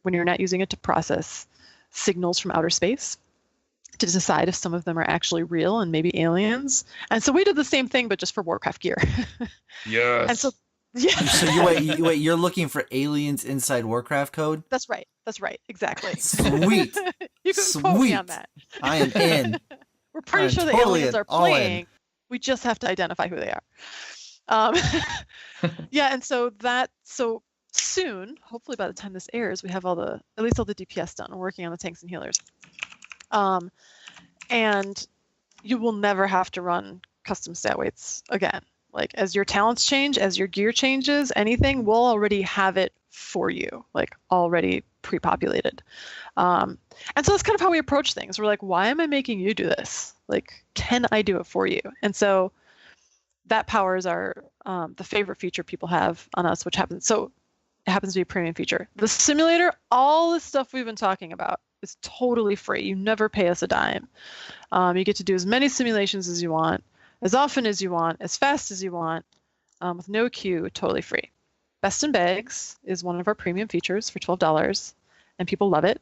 when you're not using it, to process signals from outer space to decide if some of them are actually real and maybe aliens. And so we did the same thing, but just for Warcraft gear. Yes. And so, yeah. So you wait, you're looking for aliens inside Warcraft code? That's right. Exactly. Sweet. You can quote me on that. I am in. We're pretty sure the totally aliens are all in. playing. We just have to identify who they are. Yeah, and so soon, hopefully by the time this airs, we have at least all the DPS done. We're working on the tanks and healers. And you will never have to run custom stat weights again. Like, as your talents change, as your gear changes, anything, we'll already have it for you, like already pre-populated. And so that's kind of how we approach things. We're like, why am I making you do this? Like, can I do it for you? And so that powers our the favorite feature people have on us, which happens. So it happens to be a premium feature. The simulator, all the stuff we've been talking about, is totally free. You never pay us a dime. You get to do as many simulations as you want, as often as you want, as fast as you want, with no queue, totally free. Best in Bags is one of our premium features for $12, and people love it.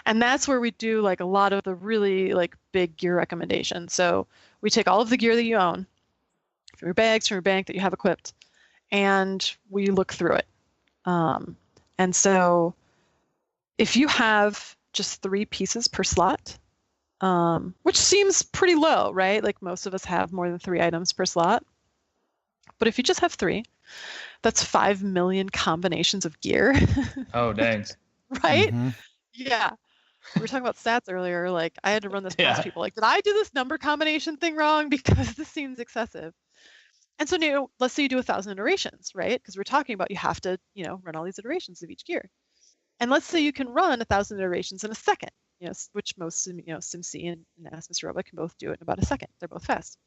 And that's where we do like a lot of the really like big gear recommendations. So we take all of the gear that you own, from your bags, from your bank that you have equipped, and we look through it. And so if you have just 3 pieces per slot, which seems pretty low, right? Like, most of us have more than 3 items per slot. But if you just have 3, that's 5 million combinations of gear. Oh, dang. Right? Mm-hmm. Yeah. We were talking about stats earlier. Like, I had to run this past people. Like, did I do this number combination thing wrong? Because this seems excessive. And so, let's say you do 1,000 iterations, right? Because we're talking about you have to, run all these iterations of each gear. And let's say you can run 1,000 iterations in a second, which most, SimC and AskMrRobot can both do it in about a second. They're both fast.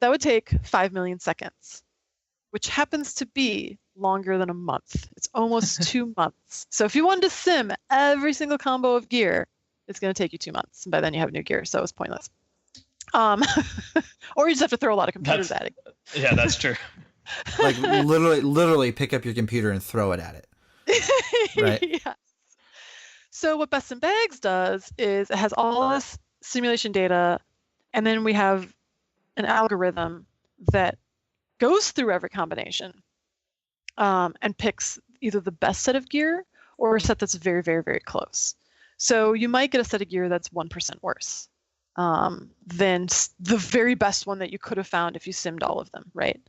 That would take 5 million seconds, which happens to be longer than a month. It's almost 2 months. So if you wanted to sim every single combo of gear, it's going to take you 2 months. And by then you have new gear, so it's pointless. Or you just have to throw a lot of computers at it. Yeah, that's true. Like, literally pick up your computer and throw it at it. Right. Yes. So what Best in Bags does is it has all this simulation data, and then we have an algorithm that goes through every combination and picks either the best set of gear or a set that's very, very, very close. So you might get a set of gear that's 1% worse than the very best one that you could have found if you simmed all of them, right?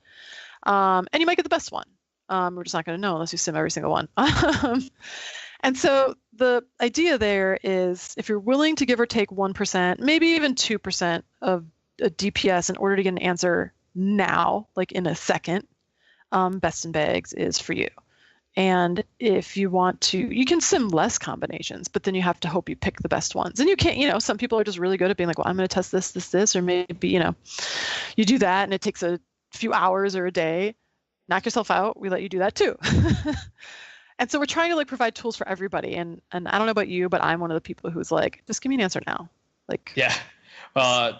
And you might get the best one. We're just not going to know unless you sim every single one. And so the idea there is, if you're willing to give or take 1%, maybe even 2% of a DPS in order to get an answer now, like in a second, Best in Bags is for you. And if you want to, you can sim less combinations, but then you have to hope you pick the best ones. And you can't, some people are just really good at being like, well, I'm going to test this, or maybe, you do that and it takes a few hours or a day. Knock yourself out. We let you do that too. And so we're trying to provide tools for everybody. And I don't know about you, but I'm one of the people who's like, just give me an answer now. Yeah. Well,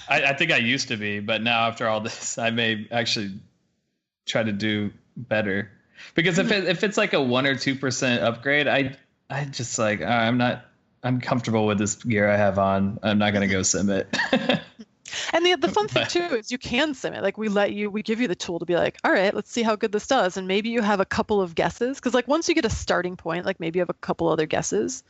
I think I used to be, but now after all this, I may actually try to do better. Because if it's like a 1 or 2% upgrade, I just like, I'm comfortable with this gear I have on. I'm not going to go sim it. And the fun thing too is you can sim it. Like we give you the tool to be like, all right, let's see how good this does. And maybe you have a couple of guesses. Because like once you get a starting point, like maybe you have a couple other guesses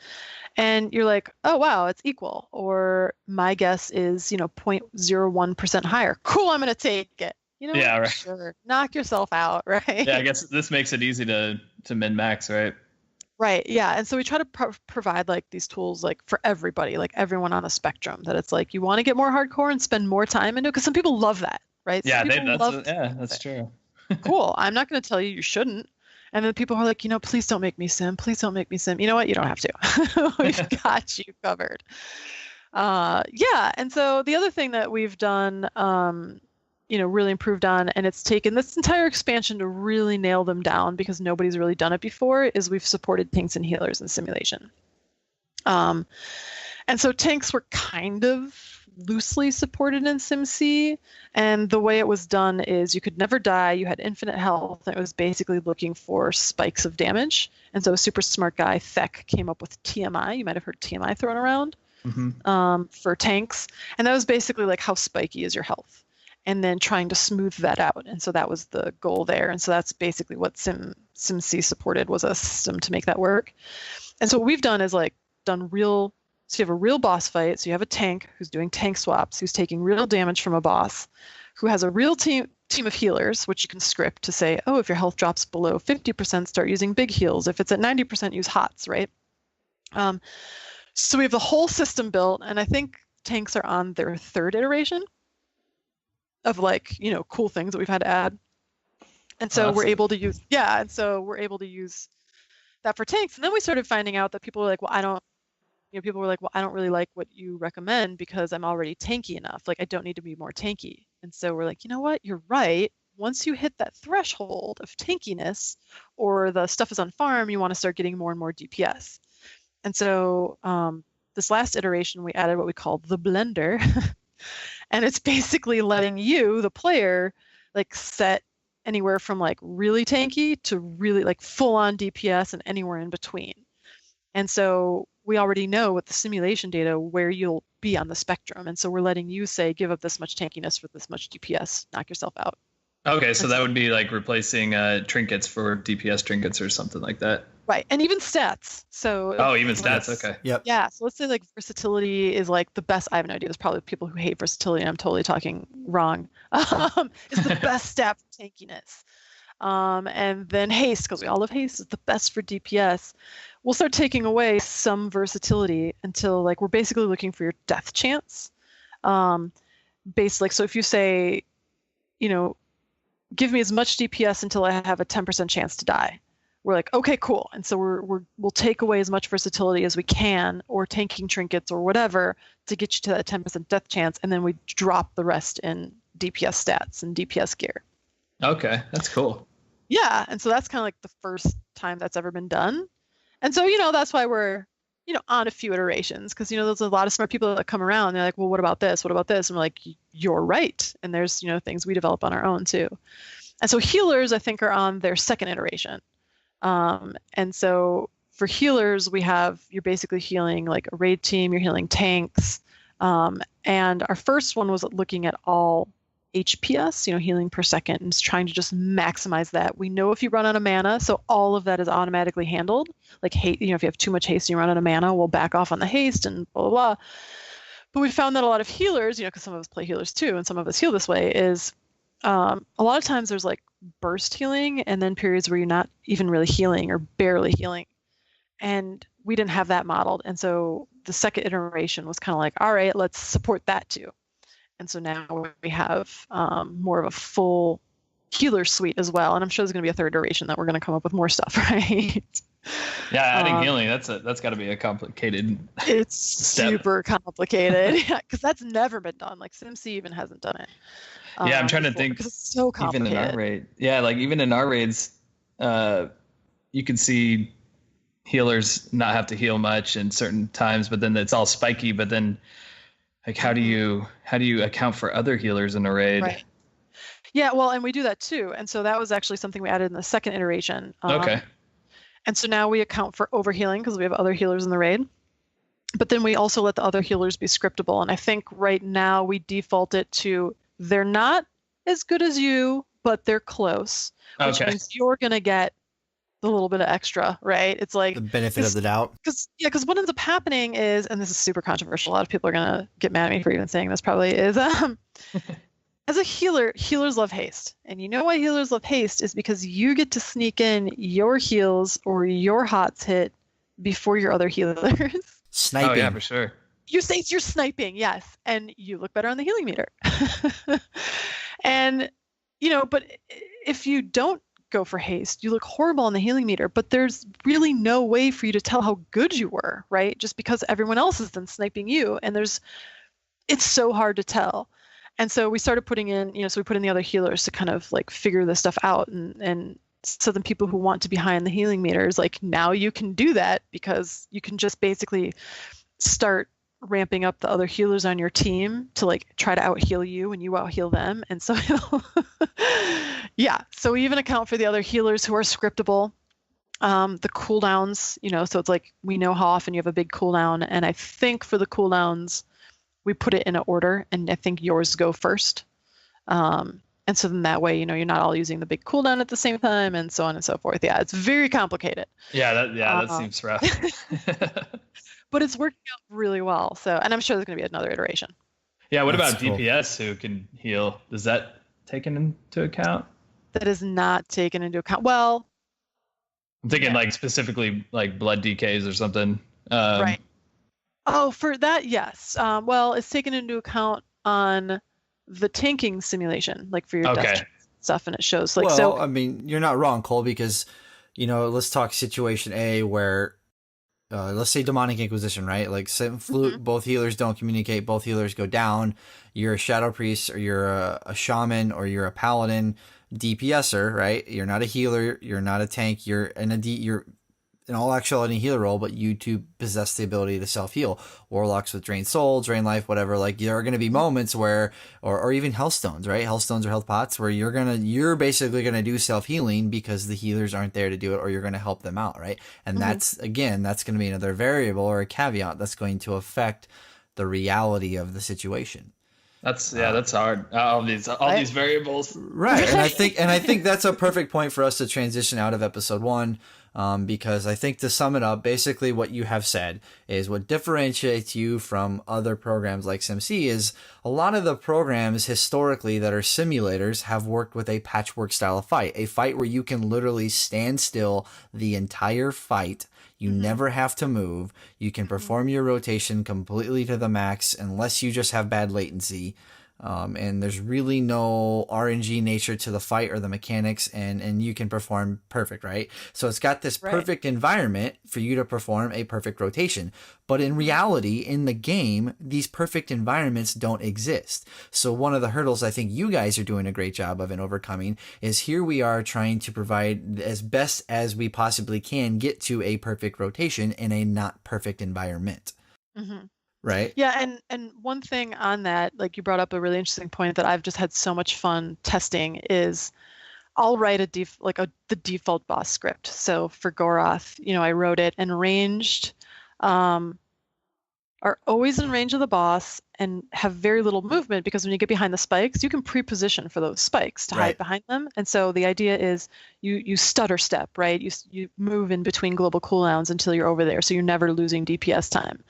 and you're like, oh wow, it's equal. Or my guess is, 0.01% higher. Cool, I'm gonna take it. Yeah, right. Sure. Knock yourself out, right? Yeah, I guess this makes it easy to min max, right? Right. Yeah. And so we try to provide like these tools like for everybody, like everyone on the spectrum, that it's like you want to get more hardcore and spend more time into it because some people love that, right? Yeah, Some that's true. Cool. I'm not going to tell you shouldn't. And then people are like, please don't make me sim. Please don't make me sim. You know what? You don't have to. We've got you covered. Yeah. And so the other thing that we've done, really improved on, and it's taken this entire expansion to really nail them down because nobody's really done it before, is we've supported tanks and healers in simulation. And so tanks were kind of loosely supported in SimC, and the way it was done is you could never die, you had infinite health, and it was basically looking for spikes of damage. And so a super smart guy, Thek, came up with TMI. You might have heard TMI thrown around for tanks. And that was basically like how spiky is your health, and then trying to smooth that out. And so that was the goal there. And so that's basically what SimC supported, was a system to make that work. And so what we've done is like so you have a real boss fight. So you have a tank who's doing tank swaps, who's taking real damage from a boss, who has a real team of healers, which you can script to say, oh, if your health drops below 50%, start using big heals. If it's at 90%, use HOTS, right? So we have the whole system built, and I think tanks are on their third iteration of like, cool things that we've had to add. And so we're able to use, that for tanks. And then we started finding out that people were like, well, I don't really like what you recommend because I'm already tanky enough. Like, I don't need to be more tanky. And so we're like, you know what? You're right. Once you hit that threshold of tankiness, or the stuff is on farm, you want to start getting more and more DPS. And so this last iteration, we added what we call the blender. And it's basically letting you, the player, like set anywhere from like really tanky to really like full on DPS and anywhere in between. And so we already know with the simulation data where you'll be on the spectrum. And so we're letting you say, give up this much tankiness for this much DPS, knock yourself out. Okay, so that would be like replacing trinkets for DPS trinkets or something like that. Right, and even stats. So even stats. Okay. Yep. Yeah, so let's say like versatility is like the best. I have no idea. There's probably people who hate versatility, and I'm totally talking wrong. Is the best stat for tankiness. And then haste, because we all love haste, is the best for DPS. We'll start taking away some versatility until like we're basically looking for your death chance. So if you say, give me as much DPS until I have a 10% chance to die. We're like, okay, cool. And so we'll take away as much versatility as we can, or tanking trinkets or whatever, to get you to that 10% death chance. And then we drop the rest in DPS stats and DPS gear. Okay, that's cool. Yeah. And so that's kind of like the first time that's ever been done. And so, that's why we're, on a few iterations, because, there's a lot of smart people that come around and they're like, well, what about this? What about this? And we're like, you're right. And there's, things we develop on our own too. And so healers, I think, are on their second iteration. And so for healers, you're basically healing like a raid team, you're healing tanks. And our first one was looking at all HPS, healing per second, and trying to just maximize that. We know if you run out of mana, so all of that is automatically handled. Like if you have too much haste and you run out of mana, we'll back off on the haste and blah, blah, blah. But we found that a lot of healers, because some of us play healers too, and some of us heal this way, is a lot of times there's like burst healing and then periods where you're not even really healing or barely healing. And we didn't have that modeled. And so the second iteration was kind of like, all right, let's support that too. And so now we have more of a full healer suite as well. And I'm sure there's going to be a third iteration that we're going to come up with more stuff, right? Yeah, adding healing, that's got to be a complicated It's step. Super complicated. Yeah, because that's never been done. Like SimC even hasn't done it. Yeah, I'm trying to think. Because it's so complicated. Even in our raid. Yeah, like even in our raids, you can see healers not have to heal much in certain times, but then it's all spiky. But then, like, how do you account for other healers in a raid? Right. Yeah, well, and we do that too. And so that was actually something we added in the second iteration. Okay. And so now we account for overhealing because we have other healers in the raid. But then we also let the other healers be scriptable. And I think right now we default it to they're not as good as you, but they're close, which means you're going to get the little bit of extra, right? It's like the benefit of the doubt. Because what ends up happening is, and this is super controversial, a lot of people are going to get mad at me for even saying this probably, is as a healer, healers love haste. And you know why healers love haste is because you get to sneak in your heals or your hots hit before your other healers. Sniping. Oh, yeah, for sure. You're sniping, yes. And you look better on the healing meter. And, but if you don't go for haste, you look horrible on the healing meter, but there's really no way for you to tell how good you were, right? Just because everyone else is then sniping you. And it's so hard to tell. And so we started putting in, so we put in the other healers to kind of like figure this stuff out. And so then people who want to be high on the healing meters, like now you can do that because you can just basically start ramping up the other healers on your team to like try to out heal you and you out heal them. And so so we even account for the other healers who are scriptable. The cooldowns, so it's like we know how often you have a big cooldown. And I think for the cooldowns, we put it in an order, and I think yours go first. And so then that way, you're not all using the big cooldown at the same time and so on and so forth. Yeah, it's very complicated. Yeah, that seems rough. But it's working out really well. So, and I'm sure there's going to be another iteration. Yeah, what That's about cool. DPS who can heal? Is that taken into account? That is not taken into account. Well, I'm thinking like specifically like blood DKs or something. Right. Oh, for that, yes. Well, it's taken into account on the tanking simulation, like for your death stuff, and it shows like so. I mean, you're not wrong, Cole, because let's talk situation A where let's say demonic inquisition, right? Like both healers don't communicate, both healers go down. You're a shadow priest, or you're a shaman, or you're a paladin DPSer, right? You're not a healer, you're not a tank, you're in all actuality a healer role, but you two possess the ability to self-heal. Warlocks with drained soul, drained life, whatever. Like there are going to be moments where, or even hellstones, right? Hellstones or health pots where you're basically going to do self-healing because the healers aren't there to do it, or you're going to help them out, right? And that's going to be another variable or a caveat that's going to affect the reality of the situation. That's hard. All these variables. Right. And I think that's a perfect point for us to transition out of episode 1. Because I think to sum it up, basically what you have said is what differentiates you from other programs like SimC is a lot of the programs historically that are simulators have worked with a patchwork style of fight, a fight where you can literally stand still the entire fight. You never have to move. You can perform your rotation completely to the max unless you just have bad latency. And there's really no RNG nature to the fight or the mechanics, and you can perform perfect, right? So it's got this perfect environment for you to perform a perfect rotation. But in reality, in the game, these perfect environments don't exist. So one of the hurdles I think you guys are doing a great job of in overcoming is here we are trying to provide as best as we possibly can get to a perfect rotation in a not perfect environment. Mm-hmm. Right. Yeah, and one thing on that, like you brought up a really interesting point that I've just had so much fun testing is I'll write the default boss script. So for Goroth, I wrote it, and ranged are always in range of the boss and have very little movement, because when you get behind the spikes, you can pre-position for those spikes to hide behind them. And so the idea is you stutter step, right? You move in between global cooldowns until you're over there, so you're never losing DPS time.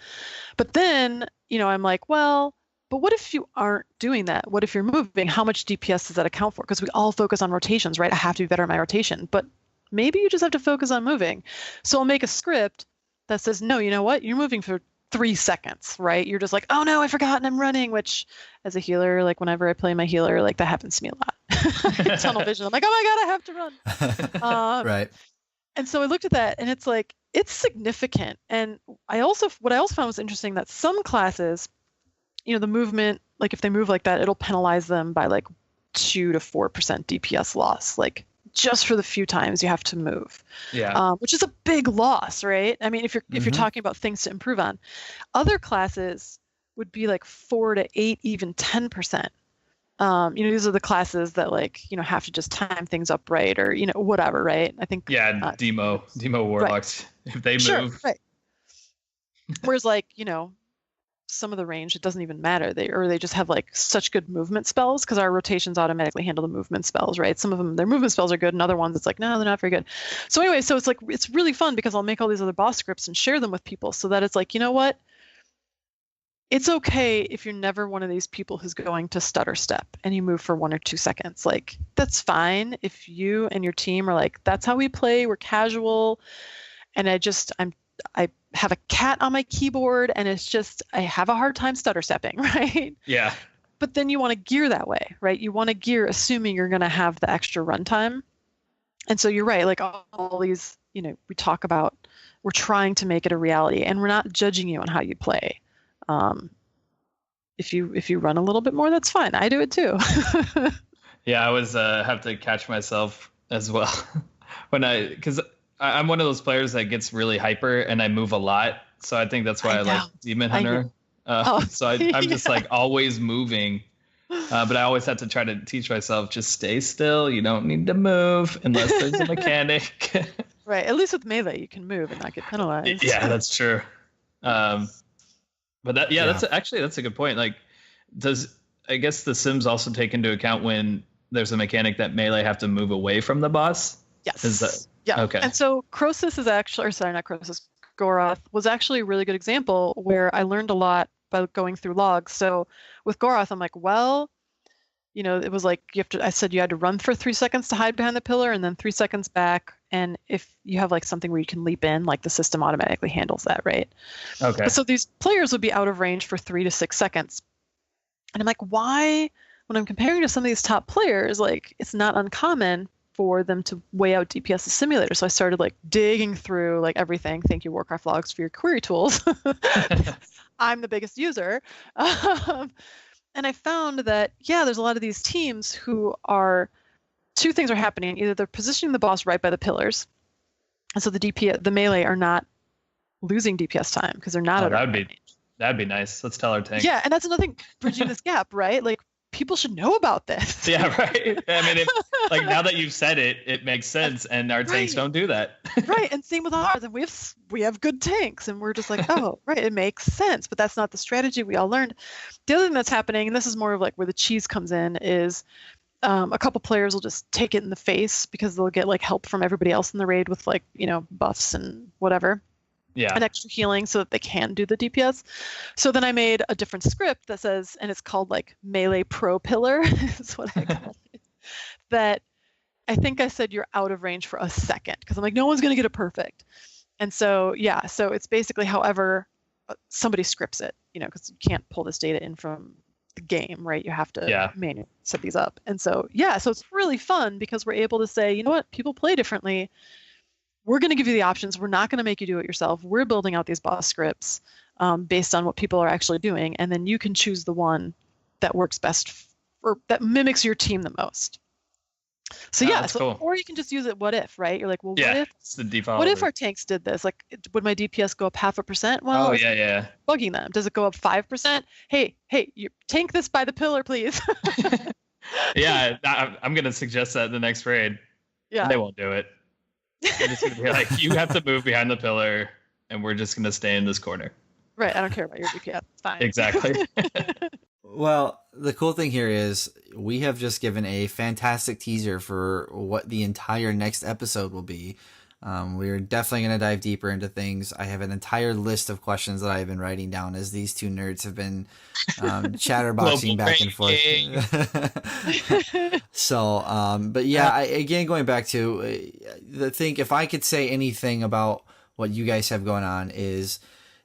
But then, I'm like, well, but what if you aren't doing that? What if you're moving? How much DPS does that account for? Because we all focus on rotations, right? I have to be better at my rotation, but maybe you just have to focus on moving. So I'll make a script that says, no, you know what? You're moving for 3 seconds, right? You're just like, oh no, I forgot and I'm running, which as a healer, like whenever I play my healer, like that happens to me a lot. Tunnel vision. I'm like, oh my God, I have to run. Right. And so I looked at that, and it's like, it's significant. And what I also found was interesting that some classes, the movement, like if they move like that, it'll penalize them by like 2 to 4% DPS loss, like just for the few times you have to move. Yeah. Which is a big loss, right? I mean, if you're talking about things to improve on, other classes would be like 4 to 8, even 10%. These are the classes that have to just time things up right, or whatever, right? I think demo warlocks, right. If they move, right. Whereas like, some of the range, it doesn't even matter. They just have like such good movement spells because our rotations automatically handle the movement spells, right? Some of them, their movement spells are good, and other ones, it's like, no, they're not very good. So anyway, so it's like, it's really fun because I'll make all these other boss scripts and share them with people so that it's like, you know what? It's okay if you're never one of these people who's going to stutter step and you move for 1 or 2 seconds. Like, that's fine if you and your team are like, that's how we play, we're casual. And I have a cat on my keyboard and it's just, I have a hard time stutter stepping, right? Yeah. But then you want to gear that way, right? You want to gear assuming you're going to have the extra runtime. And so you're right, like all these, we talk about, we're trying to make it a reality and we're not judging you on how you play. If you run a little bit more, that's fine. I do it too. Yeah, I always have to catch myself as well because I'm one of those players that gets really hyper and I move a lot. So I think that's why I like Demon Hunter. So I'm just like always moving. But I always have to try to teach myself, just stay still. You don't need to move unless there's a mechanic. Right. At least with melee, you can move and not get penalized. Yeah, that's true. But that's a good point. Like, I guess the Sims also take into account when there's a mechanic that melee have to move away from the boss? Yes. Yeah. Okay. And so Croesus is actually, or sorry, not Croesus, Goroth was actually a really good example where I learned a lot by going through logs. So with Goroth, I'm like, well, it was like I said you had to run for 3 seconds to hide behind the pillar and then 3 seconds back. And if you have like something where you can leap in, like the system automatically handles that, right? Okay. But so these players would be out of range for 3 to 6 seconds. And I'm like, why, when I'm comparing to some of these top players, like it's not uncommon for them to weigh out DPS as simulator. So I started like digging through like everything. Thank you, Warcraft Logs, for your query tools. I'm the biggest user. And I found that, there's a lot of these teams who are, two things are happening. Either they're positioning the boss right by the pillars, and so the melee are not losing DPS time because they're not. That'd be nice. Let's tell our tank. Yeah, and that's another thing, bridging this gap, right? Like people should know about this. Yeah, right. I mean, like now that you've said it, it makes sense, and our tanks don't do that. Right, and same with ours. And we have good tanks, and we're just like, oh, right, it makes sense, but that's not the strategy we all learned. The other thing that's happening, and this is more of like where the cheese comes in, is a couple players will just take it in the face because they'll get like help from everybody else in the raid with like buffs and whatever. Yeah. And extra healing so that they can do the DPS. So then I made a different script that says, and it's called like Melee Pro Pillar, is what I call it. That I think I said you're out of range for a second because I'm like, no one's going to get it perfect. And so, so it's basically however somebody scripts it, because you can't pull this data in from the game, right? You have to manually set these up. And so, so it's really fun because we're able to say, you know what, people play differently. We're going to give you the options. We're not going to make you do it yourself. We're building out these boss scripts based on what people are actually doing. And then you can choose the one that works best or that mimics your team the most. So cool. Or you can just use it what if, right? You're like, well, it's the default. What if our tanks did this? Like, would my DPS go up 0.5%? Well, bugging them. Does it go up 5%? Hey, you tank this by the pillar, please. Yeah, I'm going to suggest that in the next raid. Yeah. They won't do it. They're just going to be like, you have to move behind the pillar, and we're just going to stay in this corner. Right. I don't care about your DPS. It's fine. Exactly. Well, the cool thing here is we have just given a fantastic teaser for what the entire next episode will be. We're definitely going to dive deeper into things. I have an entire list of questions that I've been writing down as these two nerds have been chatterboxing back and forth. So, but again, going back to the thing, if I could say anything about what you guys have going on is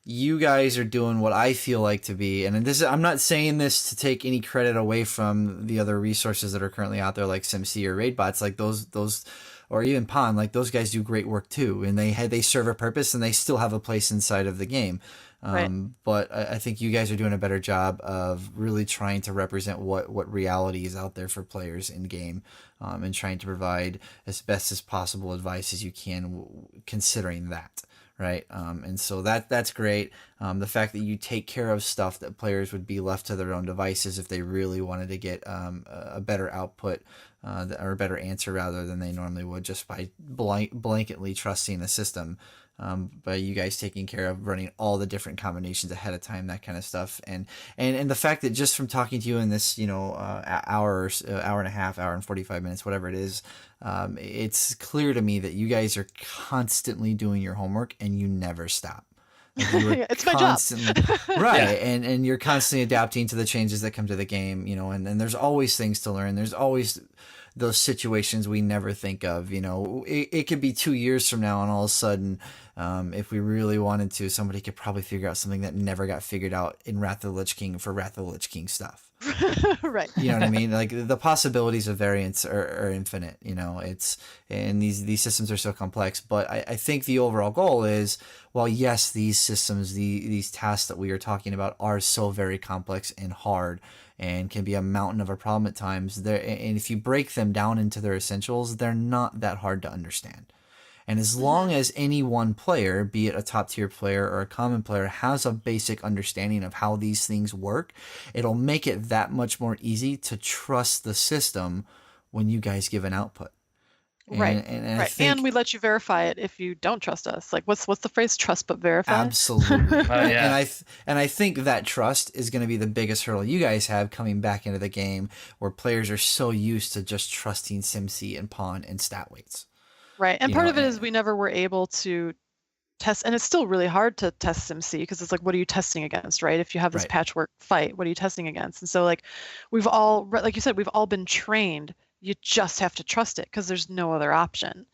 you guys are doing what I feel like to be, and I'm not saying this to take any credit away from the other resources that are currently out there like SimC or RaidBots, like those or even Pond, like those guys do great work too, and they serve a purpose and they still have a place inside of the game. Right. But I think you guys are doing a better job of really trying to represent what reality is out there for players in game, and trying to provide as best as possible advice as you can, considering that. Right. And so that's great. The fact that you take care of stuff that players would be left to their own devices if they really wanted to get a better output or a better answer rather than they normally would just by blanketly trusting the system. by you guys taking care of running all the different combinations ahead of time, that kind of stuff. And the fact that just from talking to you in this, hour and a half, hour and 45 minutes, whatever it is, it's clear to me that you guys are constantly doing your homework and you never stop. Like it's my job. Right. And you're constantly adapting to the changes that come to the game, and there's always things to learn. There's always those situations we never think of. It could be 2 years from now, and all of a sudden, if we really wanted to, somebody could probably figure out something that never got figured out in Wrath of the Lich King for Wrath of the Lich King stuff. Right. You know what I mean? Like the possibilities of variance are infinite. And these systems are so complex. But I think the overall goal is, well, yes, these systems, these tasks that we are talking about are so very complex and hard, and can be a mountain of a problem at times. And if you break them down into their essentials, they're not that hard to understand. And as long as any one player, be it a top tier player or a common player, has a basic understanding of how these things work, it'll make it that much more easy to trust the system when you guys give an output. Right. And right. And we let you verify it if you don't trust us. Like what's the phrase? Trust but verify. Absolutely. Yeah. And I think that trust is going to be the biggest hurdle you guys have coming back into the game, where players are so used to just trusting SimC and Pawn and stat weights. Right. And part of it is we never were able to test, and it's still really hard to test SimC because it's like, what are you testing against, right? If you have this patchwork fight, what are you testing against? And so like we've all, like you said, we've all been trained. You just have to trust it because there's no other option.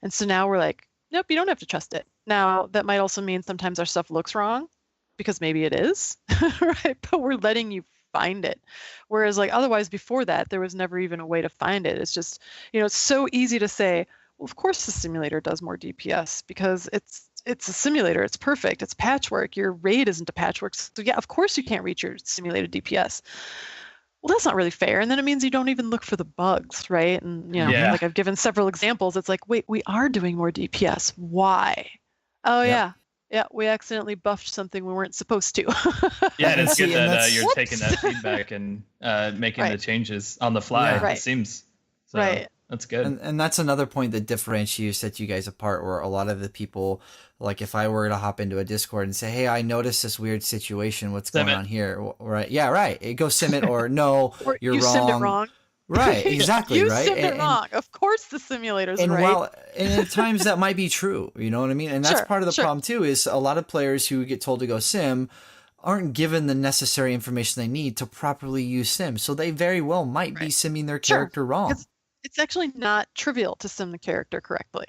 And so now we're like, nope, you don't have to trust it. Now that might also mean sometimes our stuff looks wrong because maybe it is, right? But we're letting you find it. Whereas like otherwise before that, there was never even a way to find it. It's just, it's so easy to say, well, of course the simulator does more DPS because it's a simulator. It's perfect. It's patchwork. Your raid isn't a patchwork. So yeah, of course you can't reach your simulated DPS. Well, that's not really fair. And then it means you don't even look for the bugs, right? And, like I've given several examples. It's like, wait, we are doing more DPS. Why? Oh, yeah. Yeah, we accidentally buffed something we weren't supposed to. Yeah, and it's good that you're taking that feedback and making the changes on the fly, it seems. So right. That's good. And that's another point that differentiates, sets you guys apart, where a lot of the people, like if I were to hop into a Discord and say, hey, I noticed this weird situation. What's going on here? Right. Yeah, right. It goes sim it or no, or you're you wrong. Simmed it wrong. Right, exactly. You right. simmed it wrong. Of course the simulator's and right. And at times that might be true. You know what I mean? And that's part of the problem too, is a lot of players who get told to go sim aren't given the necessary information they need to properly use sim. So they very well might be simming their character wrong. It's actually not trivial to sim the character correctly.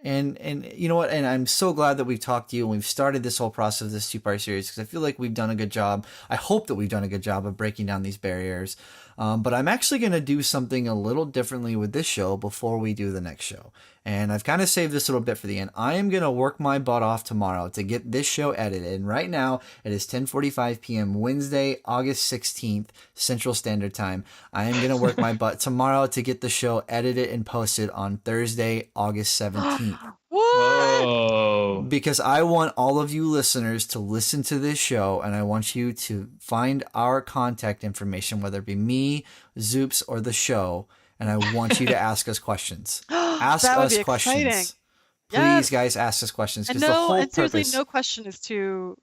And you know what? And I'm so glad that we've talked to you and we've started this whole process of this 2-part series, because I feel like we've done a good job. I hope that we've done a good job of breaking down these barriers. But I'm actually going to do something a little differently with this show before we do the next show. And I've kind of saved this little bit for the end. I am going to work my butt off tomorrow to get this show edited. And right now it is 10:45 p.m. Wednesday, August 16th, Central Standard Time. I am going to work my butt tomorrow to get the show edited and posted on Thursday, August 17th. Whoa. Because I want all of you listeners to listen to this show, and I want you to find our contact information, whether it be me, Zoops, or the show, and I want you to ask us questions. Ask us questions. Exciting. Please, guys, ask us questions. And the whole seriously, purpose... no question is too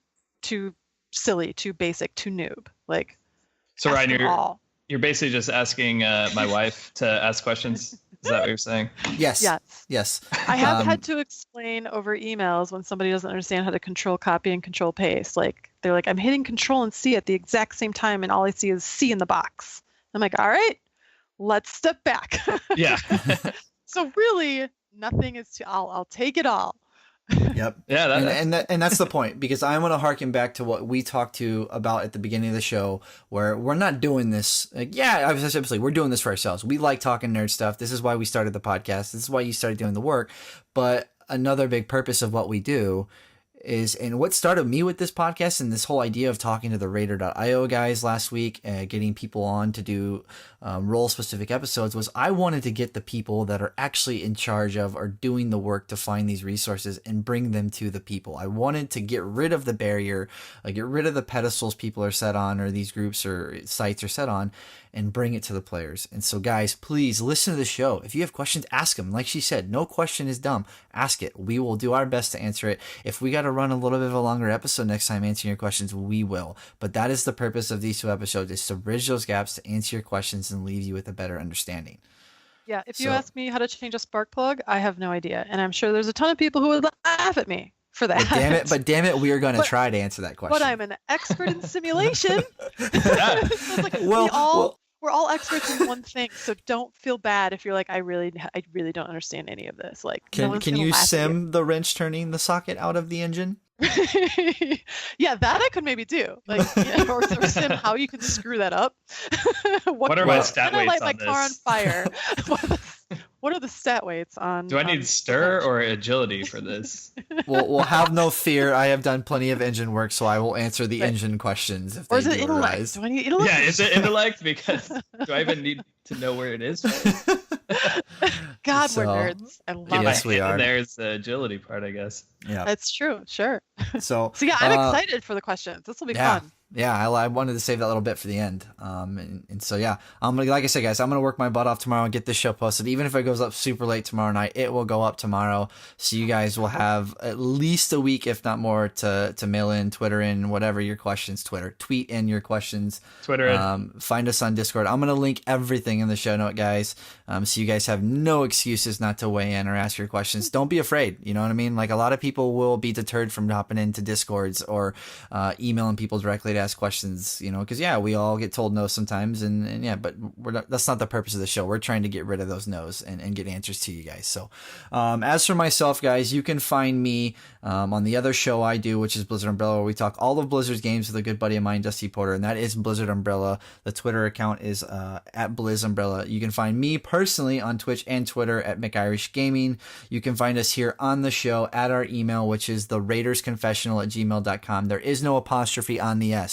silly, too basic, too noob. Like, so Ryan, you're basically just asking my wife to ask questions. Is that what you're saying? Yes. I have had to explain over emails when somebody doesn't understand how to control copy and control paste. Like they're like, I'm hitting control and C at the exact same time, and all I see is C in the box. I'm like, all right, let's step back. Yeah. So really, nothing is too. I'll take it all. Yep. Yeah. And that's the point, because I want to harken back to what we talked to about at the beginning of the show, where we're not doing this. Like, obviously we're doing this for ourselves. We like talking nerd stuff. This is why we started the podcast. This is why you started doing the work. But another big purpose of what we do and what started me with this podcast and this whole idea of talking to the Raider.io guys last week, getting people on to do role specific episodes, was I wanted to get the people that are actually in charge of or doing the work to find these resources and bring them to the people. I wanted to get rid of the barrier, get rid of the pedestals people are set on, or these groups or sites are set on, and bring it to the players. And so guys, please listen to the show. If you have questions, ask them. Like she said, no question is dumb. Ask it. We will do our best to answer it. If we got to run a little bit of a longer episode next time answering your questions, we will. But that is the purpose of these 2 episodes, is to bridge those gaps, to answer your questions and leave you with a better understanding. Yeah, if you ask me how to change a spark plug, I have no idea. And I'm sure there's a ton of people who would laugh at me for that. But damn it, we are going to try to answer that question. But I'm an expert in simulation. It's like, we're all experts in one thing, so don't feel bad if you're like, I really don't understand any of this. Like, can you sim the wrench turning the socket out of the engine? Yeah, that I could maybe do. Like, or sim how you can screw that up. What are my stat weights light on my this? car on fire. What are the stat weights on? Do I need stir or agility for this? We'll have no fear. I have done plenty of engine work, so I will answer the engine questions if or they is it do intellect? arise. Do I need intellect? Yeah, is it intellect? Because do I even need to know where it is? God, So, we're nerds. I love yes, it. we are. There's the agility part, I guess. Yeah. That's true. Sure. So Yeah, I'm excited for the questions. This will be fun. Yeah, I wanted to save that little bit for the end. And so, yeah, I'm gonna, like I said, guys, I'm going to work my butt off tomorrow and get this show posted. Even if it goes up super late tomorrow night, it will go up tomorrow. So you guys will have at least a week, if not more, to mail in, Twitter in, whatever your questions, tweet in your questions. Twitter. Find us on Discord. I'm going to link everything in the show note, guys. So you guys have no excuses not to weigh in or ask your questions. Don't be afraid. You know what I mean? Like, a lot of people will be deterred from hopping into Discords or emailing people directly to ask questions, because we all get told no sometimes, and but that's not the purpose of the show. We're trying to get rid of those no's and get answers to you guys. So as for myself, guys, you can find me on the other show I do, which is Blizzard Umbrella, where we talk all of Blizzard's games with a good buddy of mine, Dusty Porter, and that is Blizzard Umbrella. The Twitter account is at Blizz Umbrella. You can find me personally on Twitch and Twitter at McIrish Gaming. You can find us here on the show at our email, which is the RaidersConfessional@gmail.com. There is no apostrophe on the S.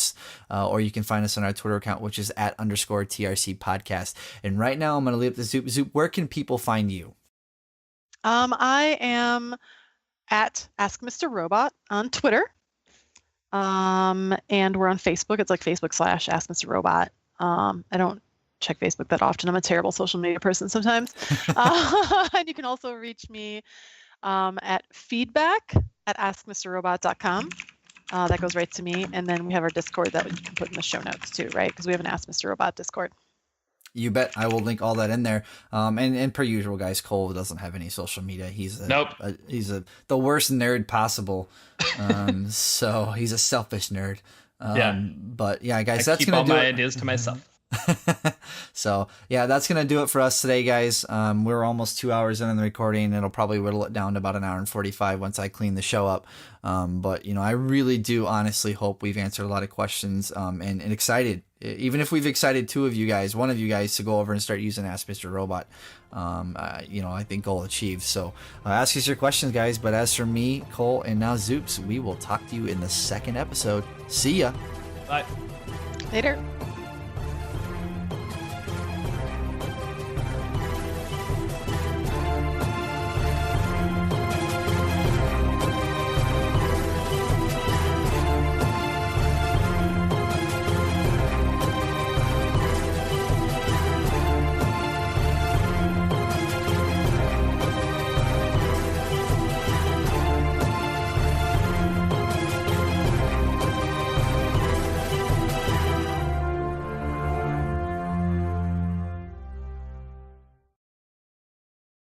Or you can find us on our Twitter account, which is at _TRC podcast. And right now I'm going to leave it to Zoop. Zoop, where can people find you? I am at AskMrRobot on Twitter. And we're on Facebook. It's like Facebook/AskMrRobot. I don't check Facebook that often. I'm a terrible social media person sometimes. And you can also reach me at feedback@askmrrobot.com. That goes right to me. And then we have our Discord that you can put in the show notes too, right? Because we have an Ask Mr. Robot Discord. You bet. I will link all that in there. And per usual, guys, Cole doesn't have any social media. He's the worst nerd possible. So he's a selfish nerd. But yeah, guys, that's keep all my ideas to myself. So yeah, that's gonna do it for us today, guys. We're almost 2 hours in the recording. It'll probably whittle it down to about 1 hour and 45 once I clean the show up. But I really do honestly hope we've answered a lot of questions, and excited. Even if we've excited one of you guys to go over and start using Ask Mr. Robot, I think goal achieved. So ask us your questions, guys. But as for me, Cole, and now Zoops, we will talk to you in the second episode. See ya. Bye. Later.